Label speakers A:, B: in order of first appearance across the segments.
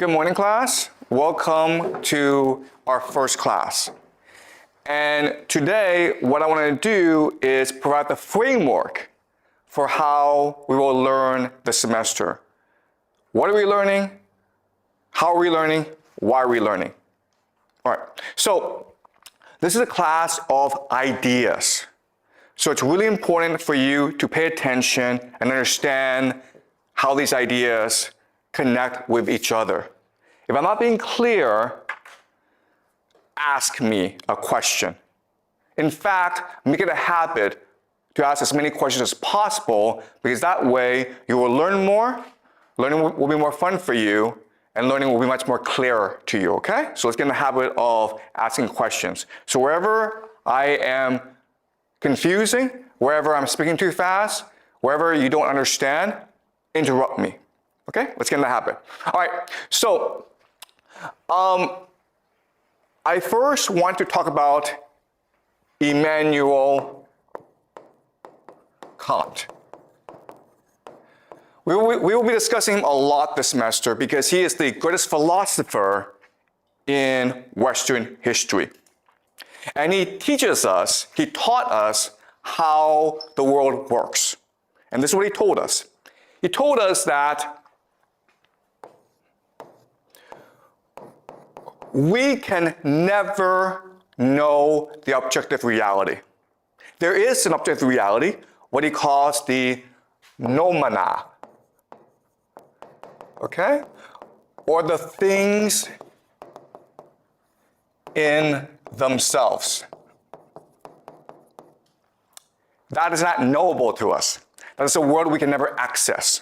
A: Good morning, class. Welcome to our first class. And today, what I want to do is provide the framework for how we will learn the semester. What are we learning? How are we learning? Why are we learning? All right, so this is a class of ideas. So it's really important for you to pay attention and understand how these ideas connect with each other. If I'm not being clear, ask me a question. In fact, make it a habit to ask as many questions as possible, because that way you will learn more, learning will be more fun for you, and learning will be much more clear to you, okay? So let's get in the habit of asking questions. So wherever I am confusing, wherever I'm speaking too fast, wherever you don't understand, interrupt me, okay? Let's get in the habit. All right, so I first want to talk about Immanuel Kant. We will be discussing him a lot this semester because he is the greatest philosopher in Western history. And he taught us how the world works. And this is what he told us. He told us that we can never know the objective reality. There is an objective reality, what he calls the noumena. Okay? Or the things in themselves. That is not knowable to us. That is a world we can never access.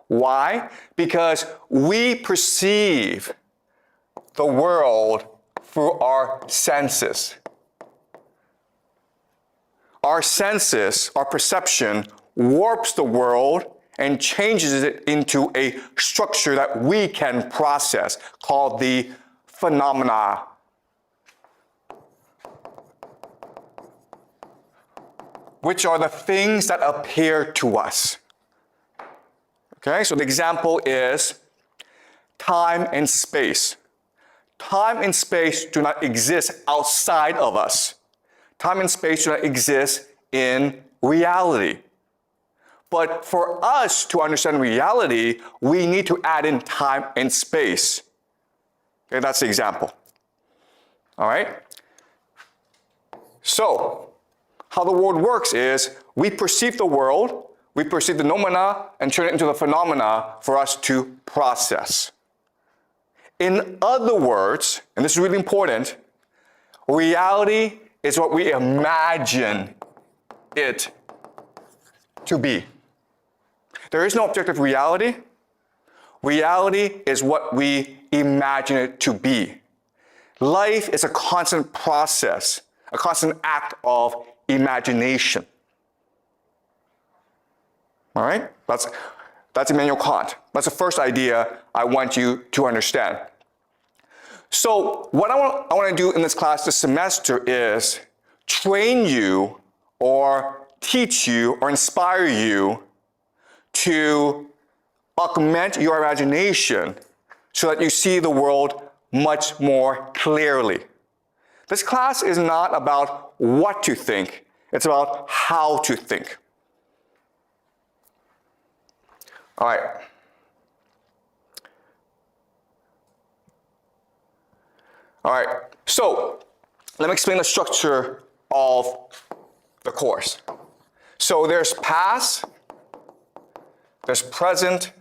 A: Why? Because we perceive the world through our senses. Our senses, our perception, warps the world and changes it into a structure that we can process, called the phenomena. Which are the things that appear to us. Okay, so the example is time and space. Time and space do not exist outside of us. Time and space do not exist in reality. But for us to understand reality, we need to add in time and space. Okay, that's the example. All right? So, how the world works is we perceive the world, we perceive the noumena, and turn it into the phenomena for us to process. In other words, and this is really important, reality is what we imagine it to be. There is no objective reality. Reality is what we imagine it to be. Life is a constant process, a constant act of imagination. All right? That's Immanuel Kant. That's the first idea I want you to understand. So what I want to do in this class this semester is train you or teach you or inspire you to augment your imagination so that you see the world much more clearly. This class is not about what to think, it's about how to think. All right. All right, so let me explain the structure of the course. So there's past, there's present,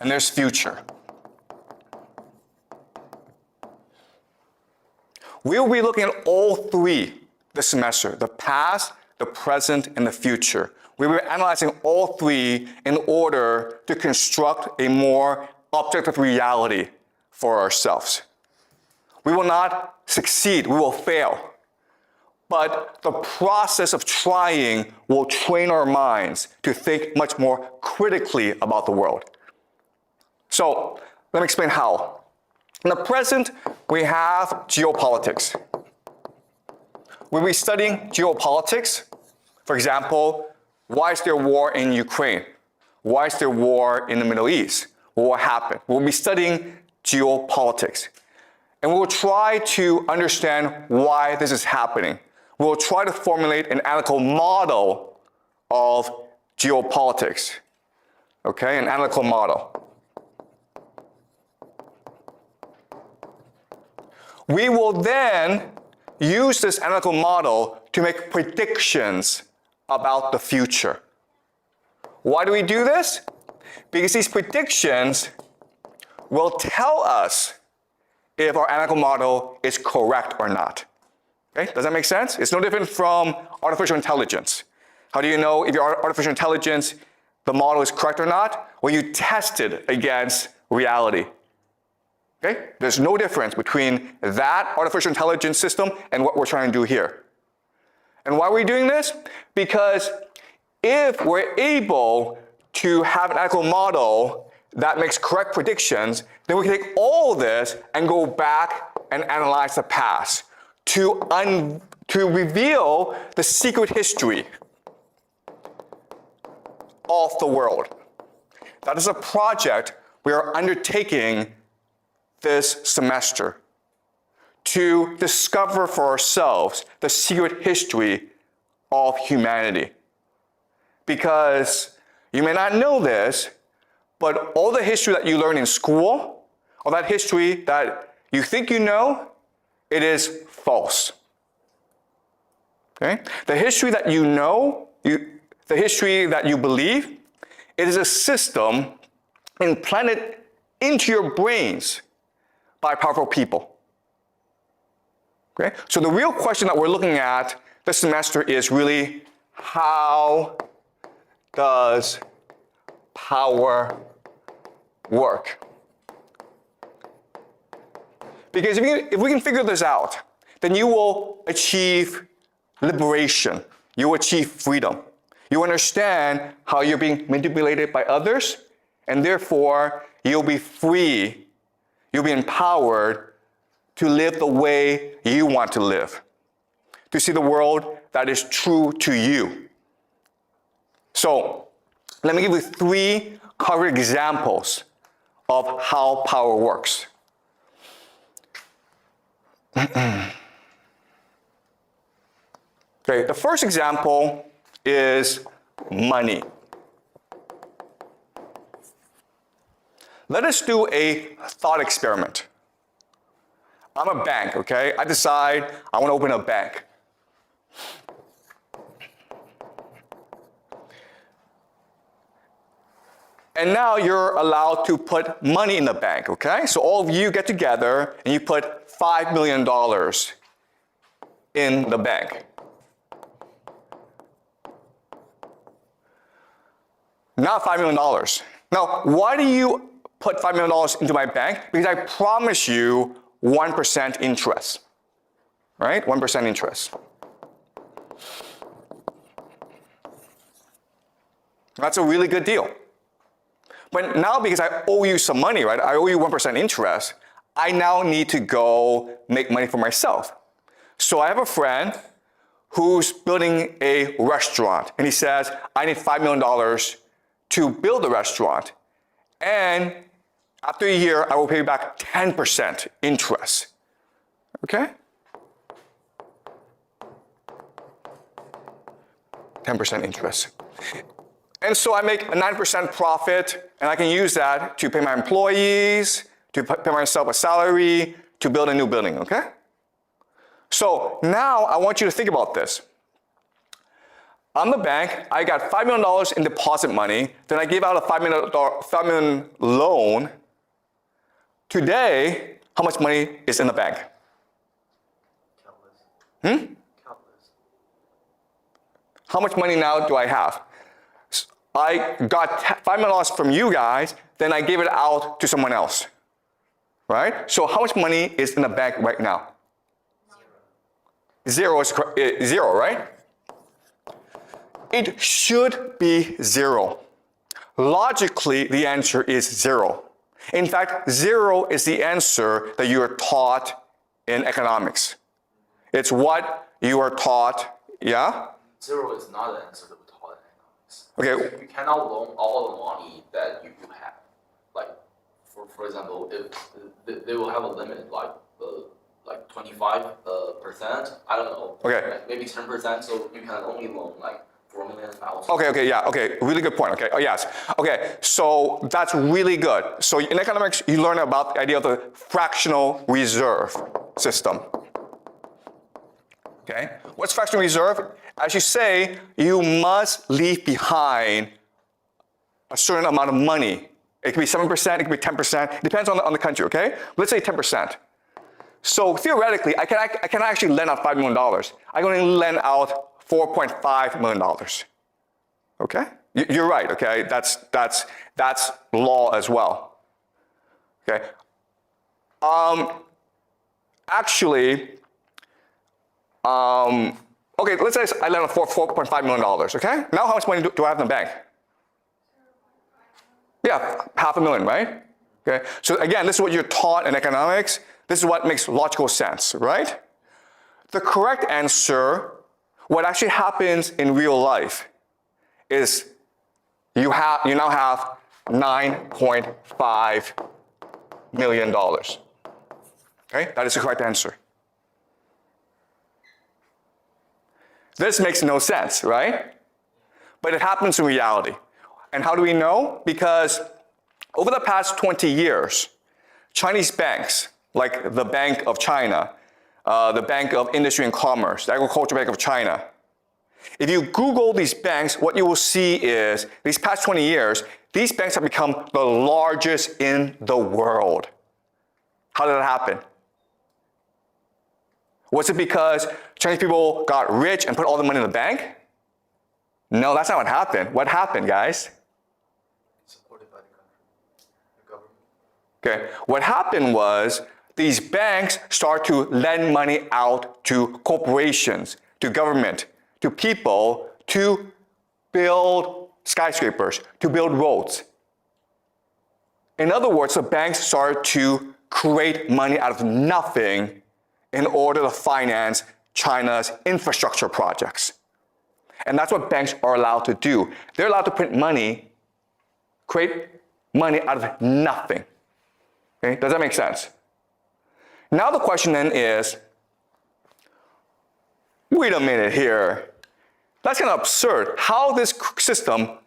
A: and there's future. We'll be looking at all three this semester, the past, the present, and the future. We will be analyzing all three in order to construct a more objective reality for ourselves. We will not succeed, we will fail. But the process of trying will train our minds to think much more critically about the world. So, let me explain how. In the present, we have geopolitics. We'll be studying geopolitics. For example, why is there war in Ukraine? Why is there war in the Middle East? what will happen. We'll be studying geopolitics. And we'll try to understand why this is happening. We'll try to formulate an analytical model of geopolitics. Okay, an analytical model. We will then use this analytical model to make predictions about the future. Why do we do this? Because these predictions will tell us if our analytical model is correct or not. Okay, does that make sense? It's no different from artificial intelligence. How do you know if your artificial intelligence, the model is correct or not? Well, you test it against reality. Okay? There's no difference between that artificial intelligence system and what we're trying to do here. And why are we doing this? Because if we're able to have an analytical model that makes correct predictions, then we can take all this and go back and analyze the past to reveal the secret history of the world. That is a project we are undertaking this semester to discover for ourselves the secret history of humanity. Because you may not know this, but all the history that you learn in school, all that history that you think you know, it is false. Okay? The history that you know, the history that you believe, it is a system implanted into your brains by powerful people. Okay? So the real question that we're looking at this semester is really, how does power work? Because if we can figure this out, then you will achieve liberation. You will achieve freedom. You understand how you're being manipulated by others, and therefore you'll be free. You'll be empowered to live the way you want to live, to see the world that is true to you. So let me give you 3 concrete examples of how power works. Okay, the first example is money. Let us do a thought experiment. I'm a bank, okay? I decide I want to open a bank. And now you're allowed to put money in the bank, okay? So all of you get together and you put $5 million in the bank. Not $5 million. Now, why do you put $5 million into my bank? Because I promise you 1% interest, right? 1% interest. That's a really good deal. But now, because I owe you some money, right? I owe you 1% interest. I now need to go make money for myself. So I have a friend who's building a restaurant, and he says, I need $5 million to build a restaurant. And after a year, I will pay you back 10% interest. Okay? 10% interest. And so I make a 9% profit, and I can use that to pay my employees, to pay myself a salary, to build a new building, okay? So now I want you to think about this. I'm the bank, I got $5 million in deposit money, then I gave out a $5 million loan. Today, how much money is in the bank? Countless. How much money now do I have? I got $5 million from you guys, then I gave it out to someone else, right? So how much money is in the bank right now? Zero is zero, right? It should be zero. Logically, the answer is zero. In fact, zero is the answer that you are taught in economics. It's what you are taught, yeah?
B: Zero is not the answer that we taught in economics.
A: Okay.
B: You cannot loan all the money that you have. Like, for example, if they will have a limit like 25%, I don't know.
A: Okay.
B: Maybe 10%, so you can only loan like 4 million pounds.
A: Okay, really good point, okay, yes. Okay, so that's really good. So in economics, you learn about the idea of the fractional reserve system. Okay, what's fractional reserve? As you say, you must leave behind a certain amount of money. It could be 7%, it could be 10%, it depends on the country, okay? Let's say 10%. So theoretically, I can actually lend out $5 million. I can only lend out $4.5 million. Okay? You're right, okay? That's law as well. Okay? Actually, okay, let's say I lend out $4.5 million, okay? Now how much money do I have in the bank? Yeah, $500,000, right? Okay, so again, this is what you're taught in economics. This is what makes logical sense, right? The correct answer, what actually happens in real life, is you now have $9.5 million. Okay, that is the correct answer. This makes no sense, right? But it happens in reality. And how do we know? Because over the past 20 years, Chinese banks, like the Bank of China, the Bank of Industry and Commerce, the Agricultural Bank of China, if you Google these banks, what you will see is, these past 20 years, these banks have become the largest in the world. How did that happen? Was it because Chinese people got rich and put all the money in the bank? No, that's not what happened. What happened, guys?
B: Supported by the country, the government.
A: Okay, what happened was these banks start to lend money out to corporations, to government, to people, to build skyscrapers, to build roads. In other words, the banks started to create money out of nothing in order to finance China's infrastructure projects. And that's what banks are allowed to do. They're allowed to print money, create money out of nothing. Okay, does that make sense? Now the question then is, wait a minute here. That's kind of absurd. How this system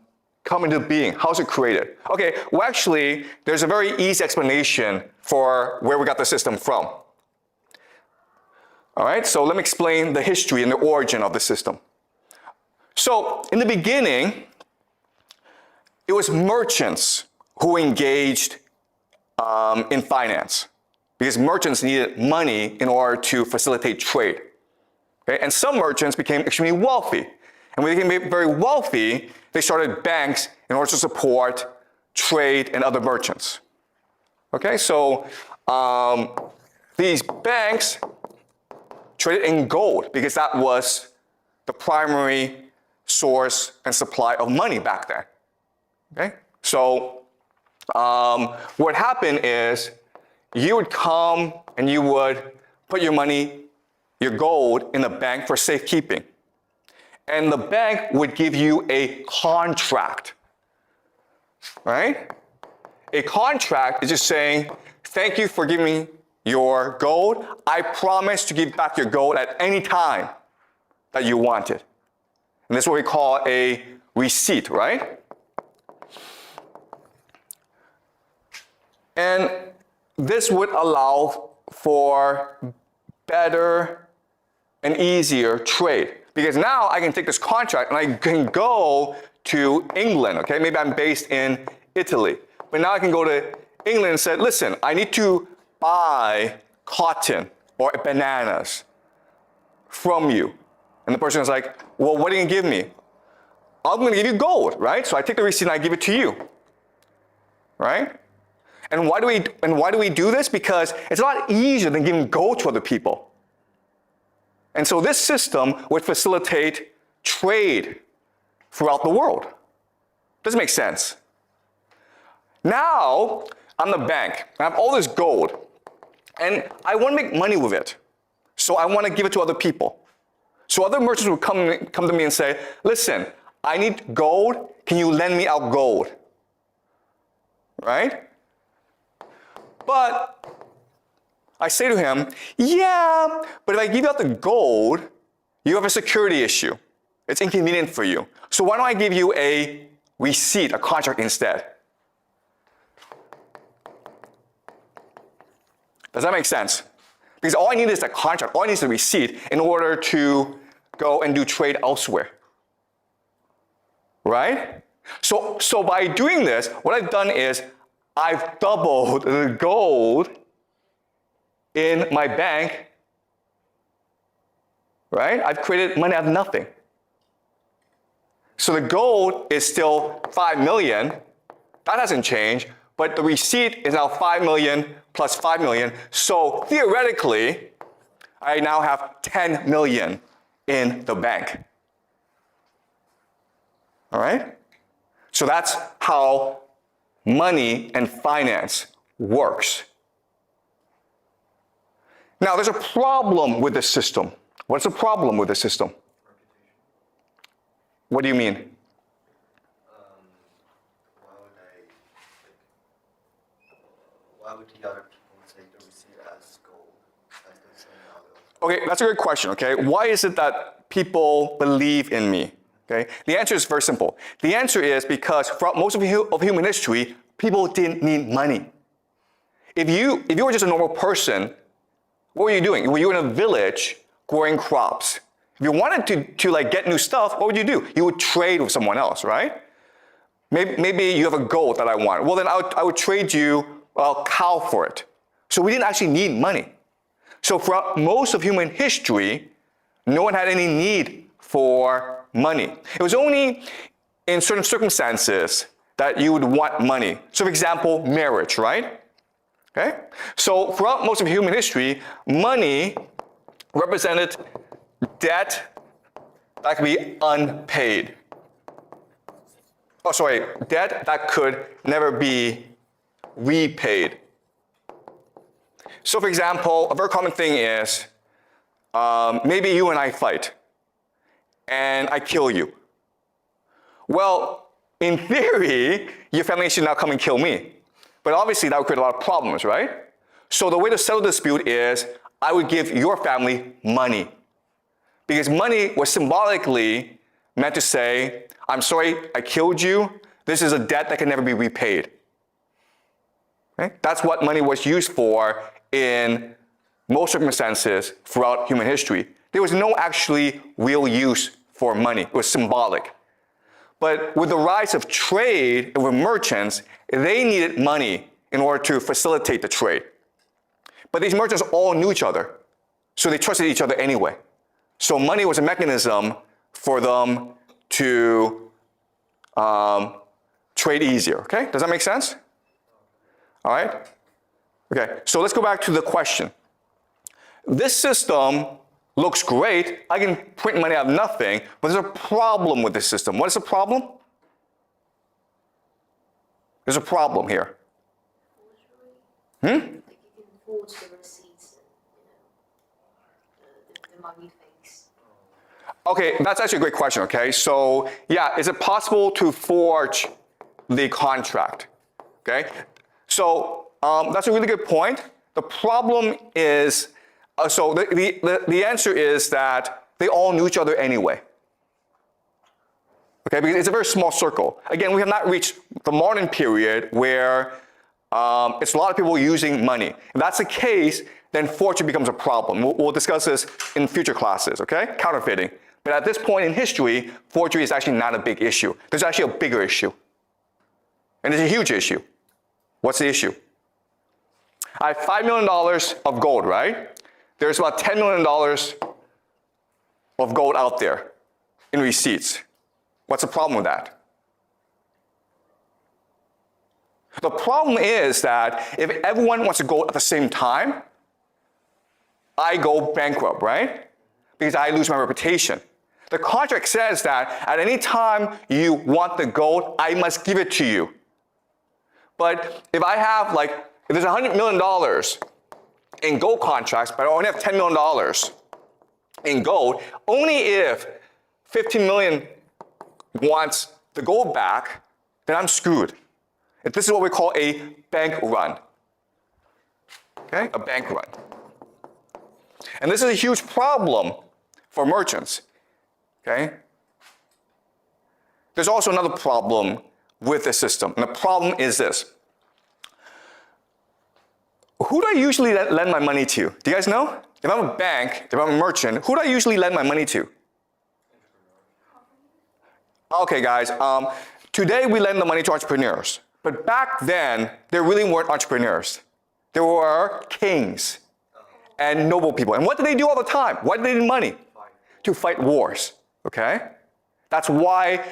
A: come into being? How is it created? Okay, well actually, there's a very easy explanation for where we got the system from. All right, so let me explain the history and the origin of the system. So in the beginning, it was merchants who engaged in finance, because merchants needed money in order to facilitate trade. Okay? And some merchants became extremely wealthy. And when they became very wealthy, they started banks in order to support trade and other merchants. Okay, so these banks traded in gold because that was the primary source and supply of money back then. Okay, so what happened is you would come and you would put your money, your gold, in the bank for safekeeping. And the bank would give you a contract, right? A contract is just saying, thank you for giving me your gold. I promise to give back your gold at any time that you want it. And this is what we call a receipt, right? And this would allow for better and easier trade. Because now I can take this contract and I can go to England, okay? Maybe I'm based in Italy. But now I can go to England and say, listen, I need to buy cotton or bananas from you. And the person is like, well, what are you gonna give me? I'm gonna give you gold, right? So I take the receipt and I give it to you, right? And why do we do this? Because it's a lot easier than giving gold to other people. And so this system would facilitate trade throughout the world. Does it make sense? Now, I'm the bank. I have all this gold. And I want to make money with it. So I want to give it to other people. So other merchants would come to me and say, listen, I need gold. Can you lend me out gold? Right? But I say to him, yeah, but if I give you out the gold, you have a security issue. It's inconvenient for you. So why don't I give you a receipt, a contract instead? Does that make sense? Because all I need is a contract, all I need is a receipt in order to go and do trade elsewhere. Right? So by doing this, what I've done is I've doubled the gold in my bank, right? I've created money out of nothing. So the gold is still 5 million. That hasn't changed, but the receipt is now 5 million plus 5 million. So theoretically, I now have 10 million in the bank. All right? So that's how money and finance works. Now, there's a problem with this system. What's the problem with this system? What do you mean?
C: Why would the other people take the receipt as gold, as they're saying others?
A: Okay, that's a good question, okay? Why is it that people believe in me? Okay? The answer is very simple. The answer is because throughout most of human history, people didn't need money. If you were just a normal person, what were you doing? Were you in a village growing crops? If you wanted to like get new stuff, what would you do? You would trade with someone else, right? Maybe you have a gold that I want. Well, then I would trade you a cow for it. So we didn't actually need money. So throughout most of human history, no one had any need for money. It was only in certain circumstances that you would want money. So for example, marriage, right? Okay? So throughout most of human history, money represented debt that could be unpaid. Debt that could never be repaid. So for example, a very common thing is, maybe you and I fight, and I kill you. Well, in theory, your family should now come and kill me. But obviously that would create a lot of problems, right? So the way to settle the dispute is, I would give your family money. Because money was symbolically meant to say, I'm sorry, I killed you. This is a debt that can never be repaid. Okay? That's what money was used for in most circumstances throughout human history. There was no actually real use for money. It was symbolic. But with the rise of trade and with merchants, they needed money in order to facilitate the trade. But these merchants all knew each other, so they trusted each other anyway. So money was a mechanism for them to trade easier, okay? Does that make sense? All right? Okay, so let's go back to the question. This system looks great. I can print money out of nothing, but there's a problem with this system. What is the problem? There's a problem here.
D: Like you can forge the receipts and, the money fakes.
A: Okay, that's actually a great question, okay? So, yeah, is it possible to forge the contract? Okay? So, that's a really good point. The problem is, so the answer is that they all knew each other anyway. Okay, because it's a very small circle. Again, we have not reached the modern period where it's a lot of people using money. If that's the case, then forgery becomes a problem. We'll discuss this in future classes, okay? Counterfeiting. But at this point in history, forgery is actually not a big issue. There's actually a bigger issue. And it's a huge issue. What's the issue? I have $5 million of gold, right? There's about $10 million of gold out there in receipts. What's the problem with that? The problem is that if everyone wants to go at the same time, I go bankrupt, right? Because I lose my reputation. The contract says that at any time you want the gold, I must give it to you. But if I have if there's $100 million in gold contracts, but I only have $10 million in gold, only if 15 million wants the gold back, then I'm screwed. This is what we call a bank run. Okay, a bank run. And this is a huge problem for merchants. Okay? There's also another problem with the system, and the problem is this. Who do I usually lend my money to? Do you guys know? If I'm a bank, if I'm a merchant, who do I usually lend my money to? Okay, guys, today we lend the money to entrepreneurs. But back then, there really weren't entrepreneurs. There were kings and noble people. And what did they do all the time? Why did they need money? To fight wars, okay? That's why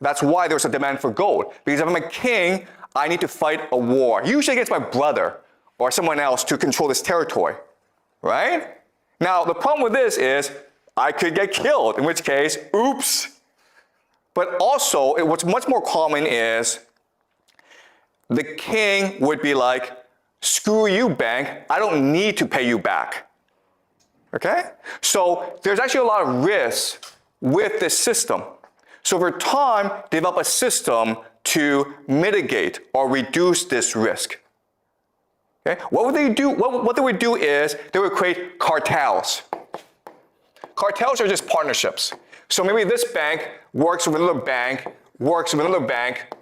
A: there's a demand for gold. Because if I'm a king, I need to fight a war, usually against my brother or someone else to control this territory, right? Now, the problem with this is I could get killed, in which case, oops. But also, what's much more common is the king would be like, screw you, bank, I don't need to pay you back. Okay? So there's actually a lot of risks with this system. So over time, develop a system to mitigate or reduce this risk. Okay? What would they do? What they would do is they would create cartels. Cartels are just partnerships. So maybe this bank works with another bank,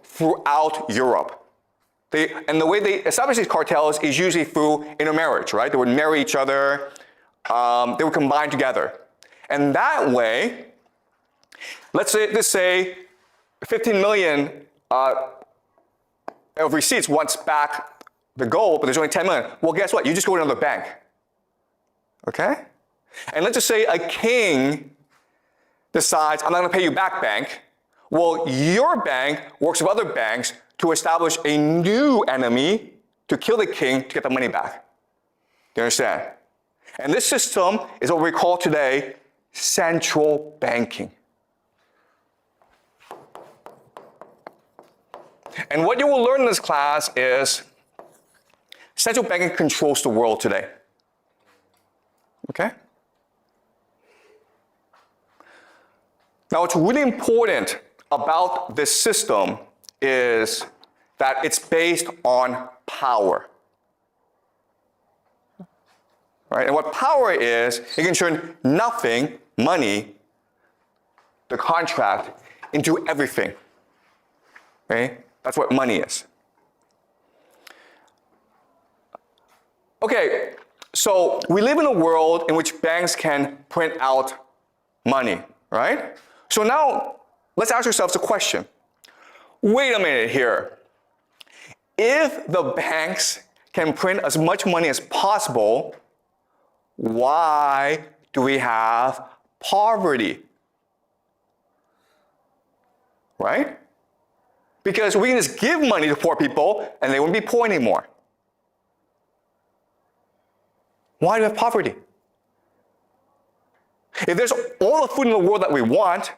A: throughout Europe. And the way they establish these cartels is usually through intermarriage, right? They would marry each other, they would combine together. And that way, let's say 15 million of receipts wants back the gold, but there's only 10 million. Well, guess what? You just go to another bank. Okay? And let's just say a king decides, I'm not going to pay you back, bank. Well, your bank works with other banks to establish a new enemy to kill the king to get the money back. Do you understand? And this system is what we call today central banking. And what you will learn in this class is central banking controls the world today. Okay? Now, what's really important about this system is that it's based on power. Right? And what power is, it can turn nothing, money, the contract, into everything. Okay? That's what money is. Okay, so we live in a world in which banks can print out money, right? So now, let's ask ourselves a question. Wait a minute here. If the banks can print as much money as possible, why do we have poverty? Right? Because we can just give money to poor people and they wouldn't be poor anymore. Why do we have poverty? If there's all the food in the world that we want,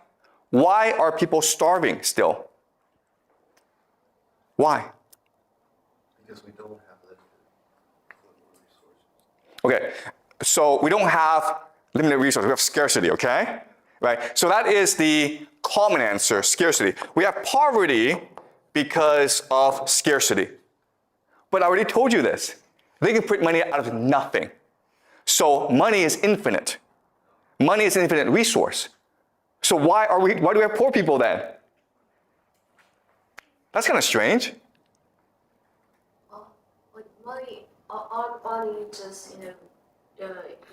A: why are people starving still? Why?
C: Because we don't have limited resources.
A: Okay, so we don't have limited resources, we have scarcity, okay? Right, so that is the common answer, scarcity. We have poverty because of scarcity. But I already told you this. They can print money out of nothing. So money is infinite. Money is an infinite resource. So why do we have poor people then? That's kind of strange.
D: Like money, aren't money just,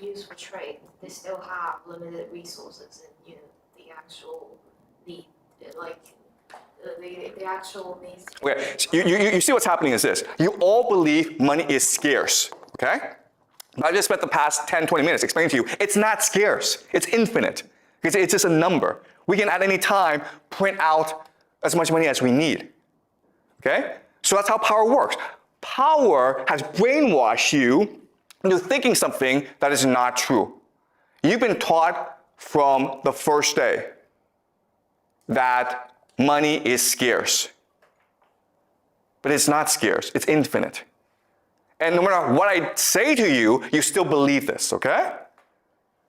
D: used for trade? They still have limited resources and, the actual need, the actual needs.
A: Okay, so you see what's happening is this. You all believe money is scarce, okay? I just spent the past 10, 20 minutes explaining to you, it's not scarce, it's infinite. It's just a number. We can at any time print out as much money as we need, okay? So that's how power works. Power has brainwashed you into thinking something that is not true. You've been taught from the first day that money is scarce. But it's not scarce, it's infinite. And no matter what I say to you, you still believe this, okay?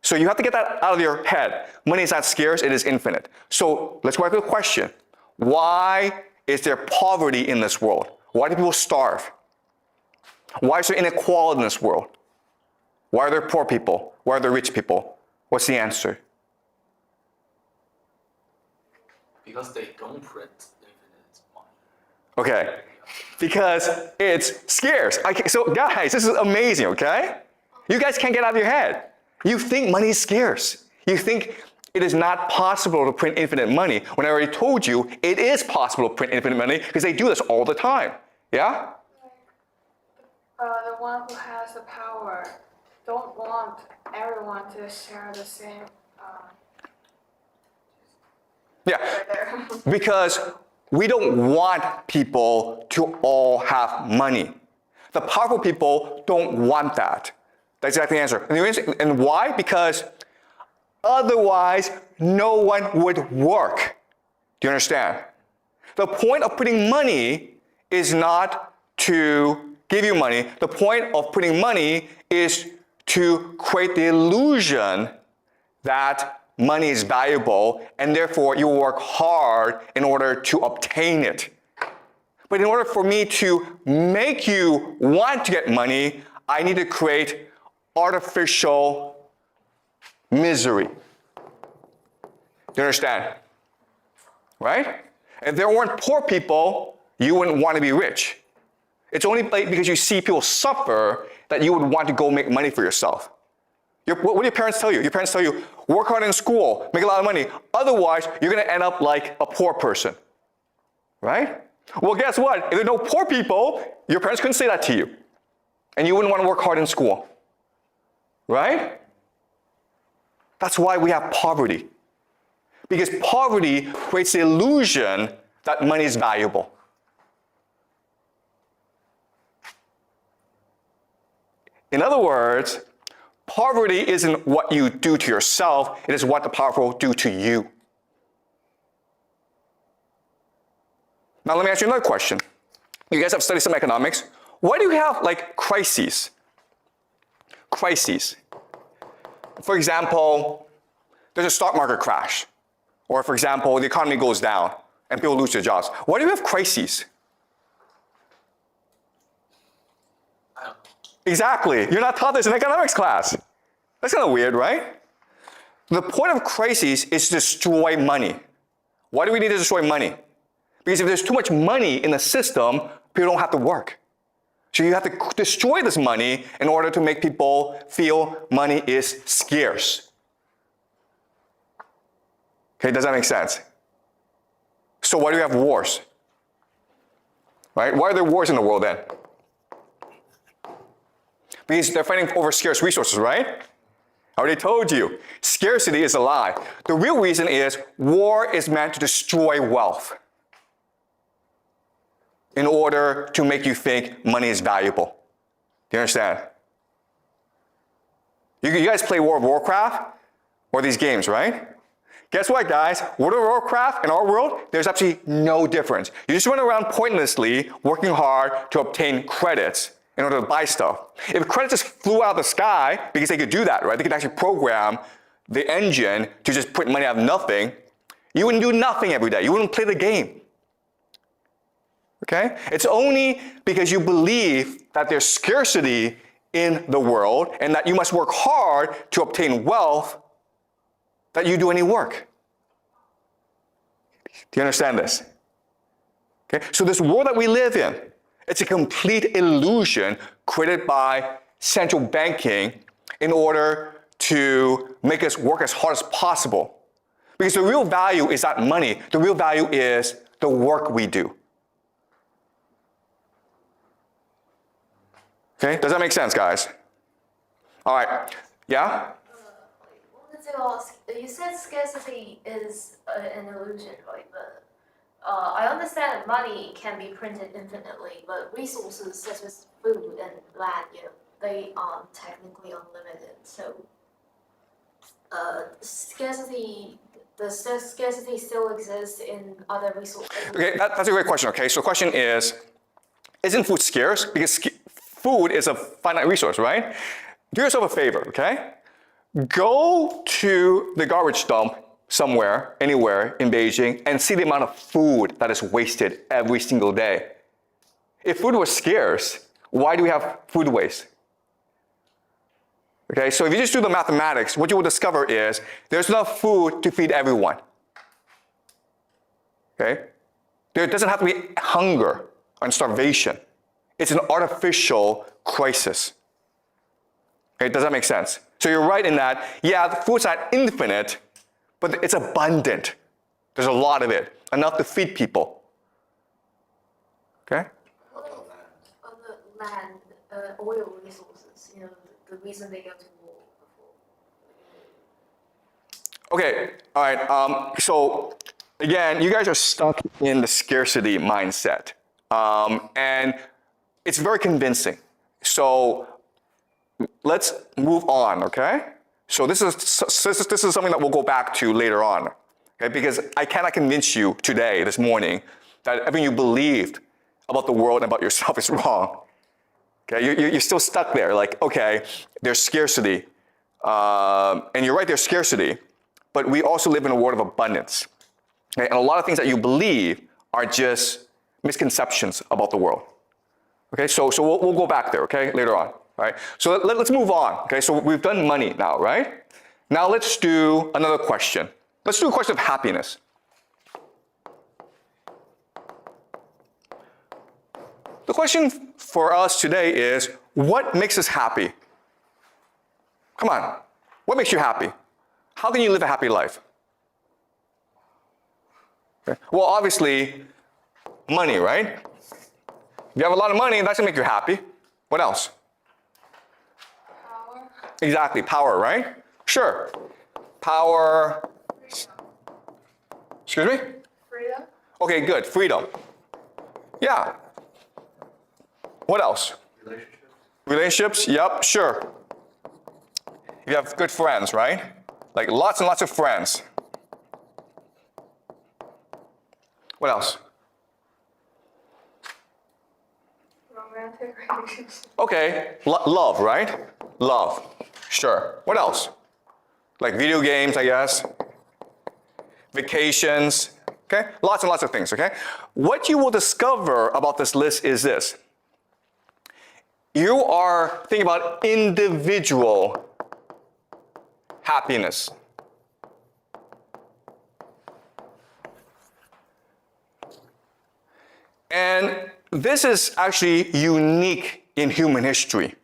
A: So you have to get that out of your head. Money is not scarce, it is infinite. So let's go back to the question. Why is there poverty in this world? Why do people starve? Why is there inequality in this world? Why are there poor people? Why are there rich people? What's the answer?
B: Because they don't print infinite money.
A: Okay, because it's scarce. So guys, this is amazing, okay? You guys can't get out of your head. You think money is scarce. You think it is not possible to print infinite money, when I already told you it is possible to print infinite money because they do this all the time. Yeah?
E: The one who has the power don't want everyone to share the same.
A: Yeah,
E: Right there.
A: because we don't want people to all have money. The powerful people don't want that. That's exactly the answer. And why? Because otherwise, no one would work. Do you understand? The point of putting money is not to give you money. The point of putting money is to create the illusion that money is valuable, and therefore you will work hard in order to obtain it. But in order for me to make you want to get money, I need to create artificial misery. Do you understand? Right? If there weren't poor people, you wouldn't want to be rich. It's only because you see people suffer that you would want to go make money for yourself. What do your parents tell you? Your parents tell you, work hard in school, make a lot of money. Otherwise, you're going to end up like a poor person. Right? Well, guess what? If there are no poor people, your parents couldn't say that to you. And you wouldn't want to work hard in school. Right? That's why we have poverty. Because poverty creates the illusion that money is valuable. In other words, poverty isn't what you do to yourself, it is what the powerful do to you. Now let me ask you another question. You guys have studied some economics. Why do you have like crises? Crises. For example, there's a stock market crash. Or for example, the economy goes down and people lose their jobs. Why do you have crises?
B: I don't know.
A: Exactly. You're not taught this in economics class. That's kind of weird, right? The point of crises is to destroy money. Why do we need to destroy money? Because if there's too much money in the system, people don't have to work. So you have to destroy this money in order to make people feel money is scarce. Okay, does that make sense? So why do we have wars? Right? Why are there wars in the world then? Because they're fighting over scarce resources, right? I already told you, scarcity is a lie. The real reason is war is meant to destroy wealth in order to make you think money is valuable. Do you understand? You guys play World of Warcraft or these games, right? Guess what, guys? World of Warcraft in our world, there's absolutely no difference. You just run around pointlessly working hard to obtain credits in order to buy stuff. If credits just flew out of the sky, because they could do that, right? They could actually program the engine to just print money out of nothing. You wouldn't do nothing every day. You wouldn't play the game. Okay? It's only because you believe that there's scarcity in the world and that you must work hard to obtain wealth that you do any work. Do you understand this? Okay? So this world that we live in, it's a complete illusion created by central banking in order to make us work as hard as possible. Because the real value is not money. The real value is the work we do. Okay, does that make sense, guys? All right, yeah?
D: You said scarcity is an illusion, right? But I understand that money can be printed infinitely, but resources such as food and land, they are technically unlimited. So scarcity still exists in other resources.
A: Okay, that's a great question, okay? So the question is, isn't food scarce? Because food is a finite resource, right? Do yourself a favor, okay? Go to the garbage dump somewhere, anywhere in Beijing, and see the amount of food that is wasted every single day. If food was scarce, Why do we have food waste? Okay, so if you just do the mathematics, what you will discover is there's enough food to feed everyone. Okay? There doesn't have to be hunger and starvation. It's an artificial crisis. Okay, does that make sense? So you're right in that, yeah, the food's not infinite, but it's abundant. There's a lot of it, enough to feed people. Okay?
C: How about land?
D: On the land, oil resources, the reason they go to war before.
A: Okay, all right, so again, you guys are stuck in the scarcity mindset. And it's very convincing. So let's move on, okay? So this is something that we'll go back to later on, okay? Because I cannot convince you today, this morning, that everything you believed about the world and about yourself is wrong. Okay, you're still stuck there, like, okay, there's scarcity. And you're right, there's scarcity, but we also live in a world of abundance. Okay? And a lot of things that you believe are just misconceptions about the world. Okay, so we'll go back there, okay, later on. All right, so let's move on. Okay, so we've done money now, right? Now let's do another question. Let's do a question of happiness. The question for us today is, what makes us happy? Come on, what makes you happy? How can you live a happy life? Okay. Well, obviously, money, right? If you have a lot of money, that's gonna make you happy. What else?
E: Power.
A: Exactly, power, right? Sure. Power. Excuse me?
E: Freedom.
A: Okay, good. Freedom. Yeah. What else?
C: Relationships?
A: Relationships? Yep, sure. You have good friends, right? Like lots and lots of friends. What else?
E: Romantic relationships.
A: Okay, love, right? Love. Sure. What else? Like video games, I guess. Vacations. Okay? Lots and lots of things, okay? What you will discover about this list is this. You are thinking about individual happiness. And this is actually unique in human history.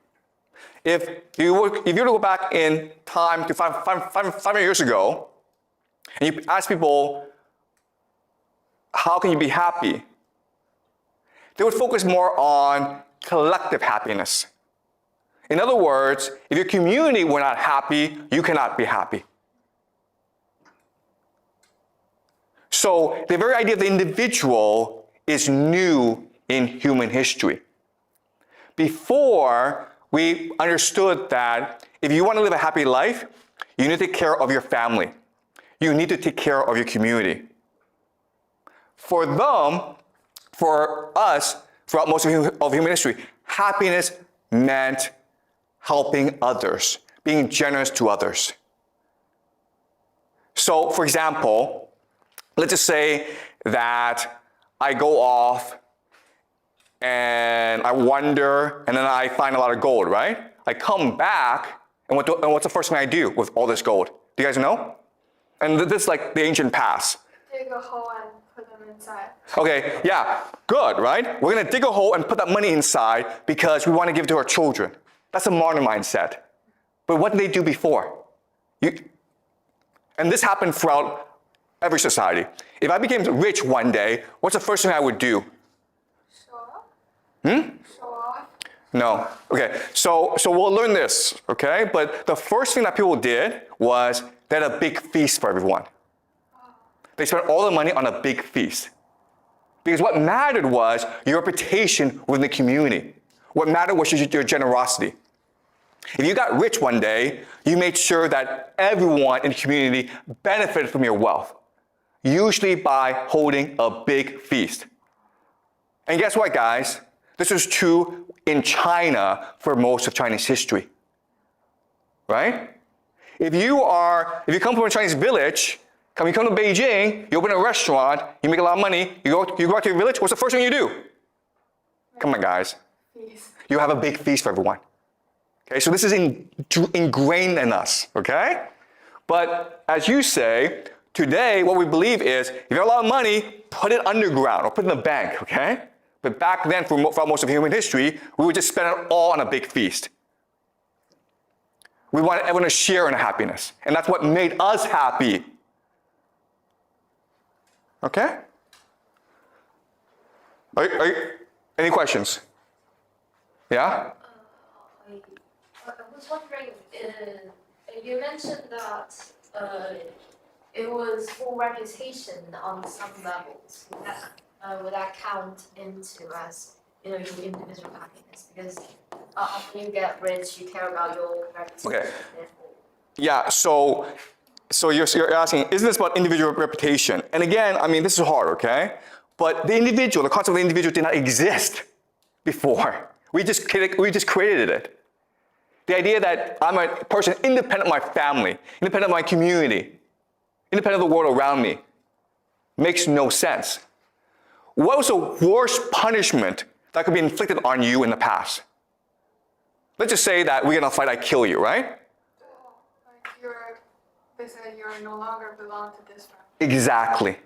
A: If you were to go back in time to 500 years ago, and you ask people, how can you be happy? They would focus more on collective happiness. In other words, if your community were not happy, you cannot be happy. So the very idea of the individual is new in human history. Before, we understood that if you want to live a happy life, you need to take care of your family. You need to take care of your community. For them, for us, throughout most of human history, happiness meant helping others, being generous to others. So, for example, let's just say that I go off and I wander, and then I find a lot of gold, right? I come back, and what's the first thing I do with all this gold? Do you guys know? And this is like the ancient past.
E: Dig a hole and put them inside.
A: Okay, yeah, good, right? We're gonna dig a hole and put that money inside because we want to give it to our children. That's a modern mindset. But what did they do before? And this happened throughout every society. If I became rich one day, what's the first thing I would do?
E: Show off. Show off.
A: No. Okay, so we'll learn this, okay? But the first thing that people did was they had a big feast for everyone. They spent all the money on a big feast. Because what mattered was your reputation within the community. What mattered was your generosity. If you got rich one day, you made sure that everyone in the community benefited from your wealth, usually by holding a big feast. And guess what, guys? This was true in China for most of Chinese history, right? If you come from a Chinese village, you come to Beijing, you open a restaurant, you make a lot of money, you go out to your village, what's the first thing you do? Come on, guys.
E: Feast.
A: you have a big feast for everyone. Okay, so this is ingrained in us, okay? But as you say, today what we believe is if you have a lot of money, put it underground or put it in the bank, okay? But back then, for most of human history, we would just spend it all on a big feast. We wanted everyone to share in happiness, and that's what made us happy. Okay? Any questions? Yeah?
D: I was wondering, you mentioned that it was for reputation on some levels. Would that count into as your individual happiness? Because after you get rich, you care about your reputation.
A: Okay. Yeah, so you're asking, isn't this about individual reputation? And again, I mean, this is hard, okay? But the concept of the individual did not exist before. We just created it. The idea that I'm a person independent of my family, independent of my community, independent of the world around me, makes no sense. What was the worst punishment that could be inflicted on you in the past? Let's just say that we get in a fight, I kill you, right?
E: Like they say you no longer belong to this family.
A: Exactly.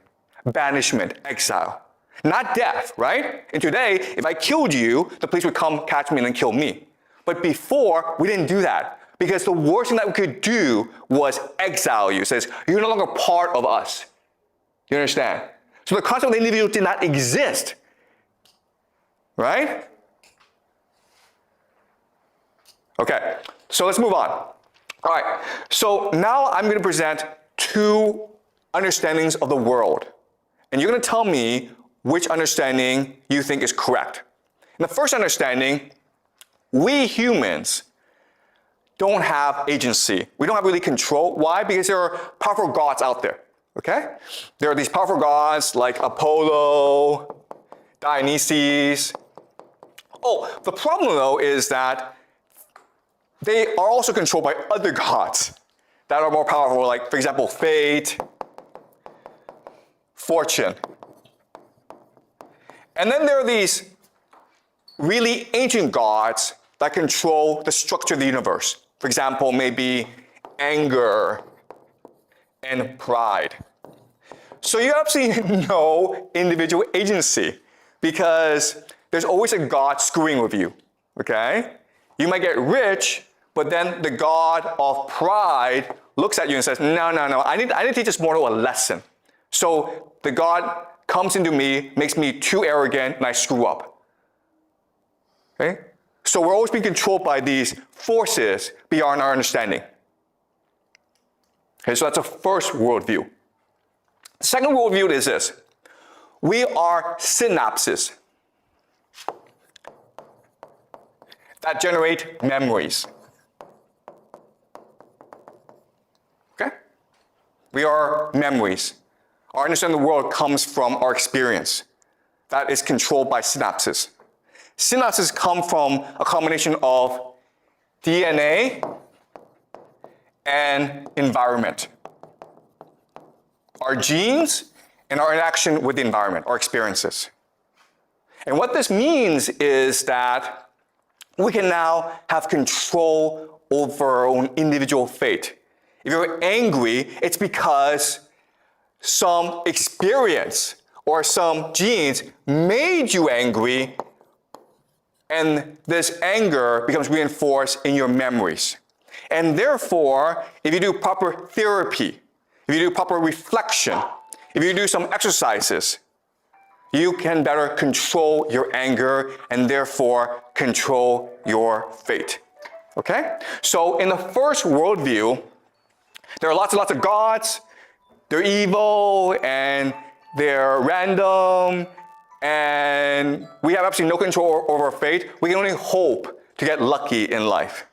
A: Banishment, exile. Not death, right? And today, if I killed you, the police would come catch me and then kill me. But before, we didn't do that because the worst thing that we could do was exile you. It says, you're no longer part of us. You understand? So the concept of the individual did not exist, right? Okay, so let's move on. All right, so now I'm going to present two understandings of the world. And you're going to tell me which understanding you think is correct. In the first understanding, we humans don't have agency. We don't have really control. Why? Because there are powerful gods out there, okay? There are these powerful gods like Apollo, Dionysus. Oh, the problem though is that they are also controlled by other gods that are more powerful, like, for example, fate, fortune. And then there are these really ancient gods that control the structure of the universe. For example, maybe anger and pride. So you have absolutely no individual agency because there's always a god screwing with you, okay? You might get rich, but then the god of pride looks at you and says, no, I need to teach this mortal a lesson. So the god comes into me, makes me too arrogant, and I screw up. Okay? So we're always being controlled by these forces beyond our understanding. Okay, so that's a first worldview. The second worldview is this. We are synapses that generate memories. Okay? We are memories. Our understanding of the world comes from our experience. That is controlled by synapses. Synapses come from a combination of DNA and environment. Our genes and our interaction with the environment, our experiences. And what this means is that we can now have control over our own individual fate. If you're angry, it's because some experience or some genes made you angry, and this anger becomes reinforced in your memories. And therefore, if you do proper therapy, if you do proper reflection, if you do some exercises, you can better control your anger and therefore control your fate. Okay? So in the first worldview, there are lots and lots of gods. They're evil and they're random, and we have absolutely no control over our fate. We can only hope to get lucky in life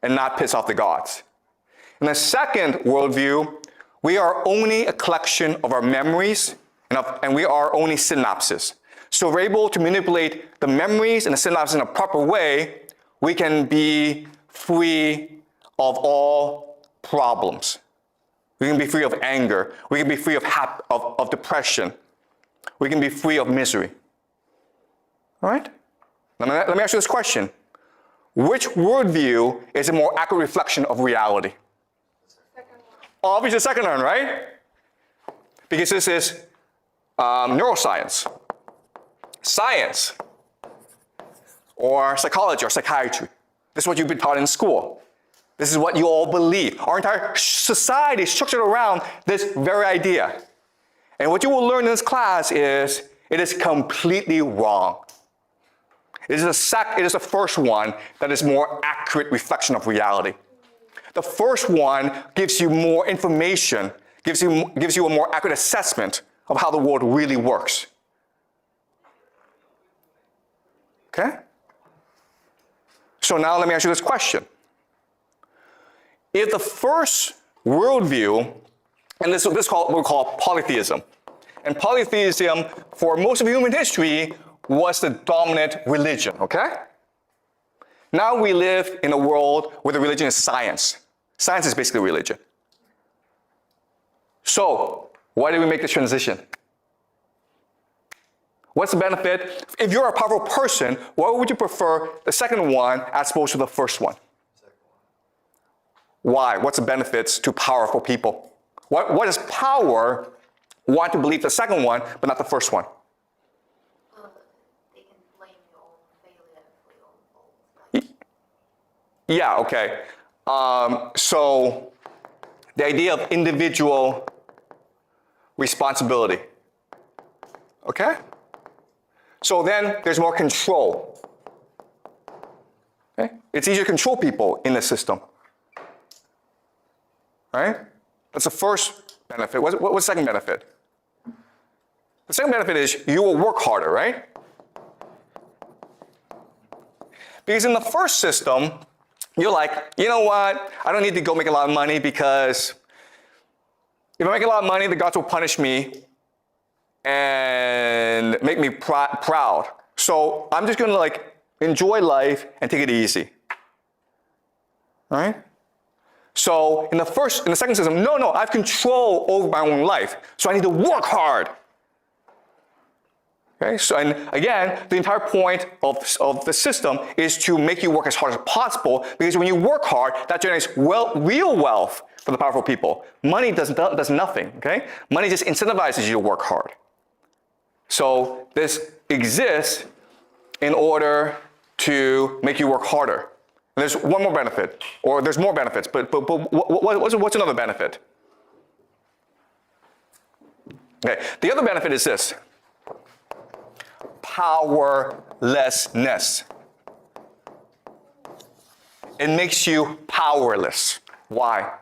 A: and not piss off the gods. In the second worldview, we are only a collection of our memories and we are only synapses. So if we're able to manipulate the memories and the synapses in a proper way, we can be free of all problems. We can be free of anger. We can be free of depression. We can be free of misery. All right? Let me ask you this question. which worldview is a more accurate reflection of reality?
E: Second one.
A: Obviously the second one, right? Because this is neuroscience, science, or psychology or psychiatry. This is what you've been taught in school. This is what you all believe. Our entire society is structured around this very idea. And what you will learn in this class is it is completely wrong. It is the first one that is more accurate reflection of reality. The first one gives you more information, gives you a more accurate assessment of how the world really works. Okay? So now let me ask you this question. If the first worldview, and this is what we call polytheism, and polytheism for most of human history was the dominant religion, okay? Now we live in a world where the religion is science. Science is basically religion. So, why did we make this transition? What's the benefit? If you're a powerful person, why would you prefer the second one as opposed to the first one? Why? What's the benefits to powerful people? What does power want to believe the second one, but not the first one?
D: They can blame your own failure for your own fault.
A: Yeah, okay. So the idea of individual responsibility. Okay? So then there's more control. Okay? It's easier to control people in the system. Right? That's the first benefit. What's the second benefit? The second benefit is you will work harder, right? Because in the first system, you're like, you know what? I don't need to go make a lot of money because if I make a lot of money, the gods will punish me and make me proud. So I'm just gonna like enjoy life and take it easy. All right? So in the second system, no, I have control over my own life. So I need to work hard. Okay, so and again, the entire point of the system is to make you work as hard as possible, because when you work hard, that generates real wealth for the powerful people. Money does nothing, okay? Money just incentivizes you to work hard. So this exists in order to make you work harder. And there's one more benefit, or there's more benefits, but what's another benefit? Okay, the other benefit is this. Powerlessness. It makes you powerless. Why?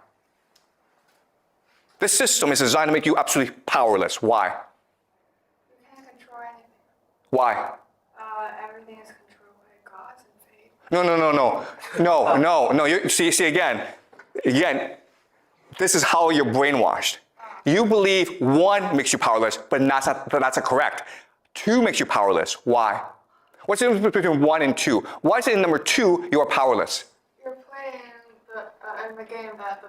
A: This system is designed to make you absolutely powerless. Why?
E: You can't control anything.
A: Why?
E: Everything is controlled by gods and fate.
A: No. You see again, this is how you're brainwashed. You believe one makes you powerless, but that's not correct. Two makes you powerless. Why? What's the difference between 1 and 2? Why is it in number 2 you are powerless?
E: You're playing in the game that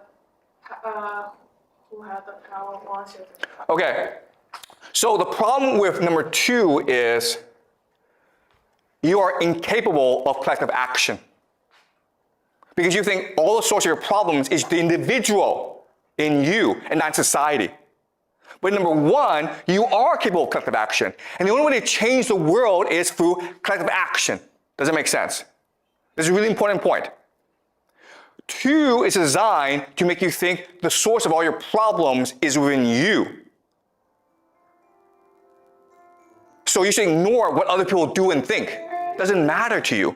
E: who has the power wants you to.
A: Okay, so the problem with number 2 is you are incapable of collective action. Because you think all the source of your problems is the individual in you and not society. But number 1, you are capable of collective action. And the only way to change the world is through collective action. Does that make sense? This is a really important point. 2 is designed to make you think the source of all your problems is within you. So you should ignore what other people do and think. It doesn't matter to you.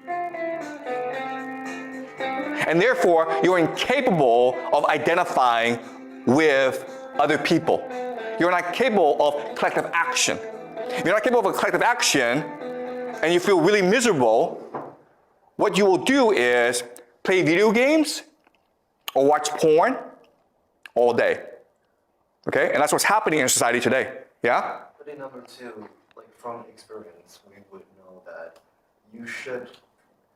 A: And therefore, you're incapable of identifying with other people. You're not capable of collective action. If you're not capable of collective action and you feel really miserable, what you will do is play video games or watch porn all day. Okay? And that's what's happening in society today. Yeah?
C: But in number 2, like from experience, we would know that you should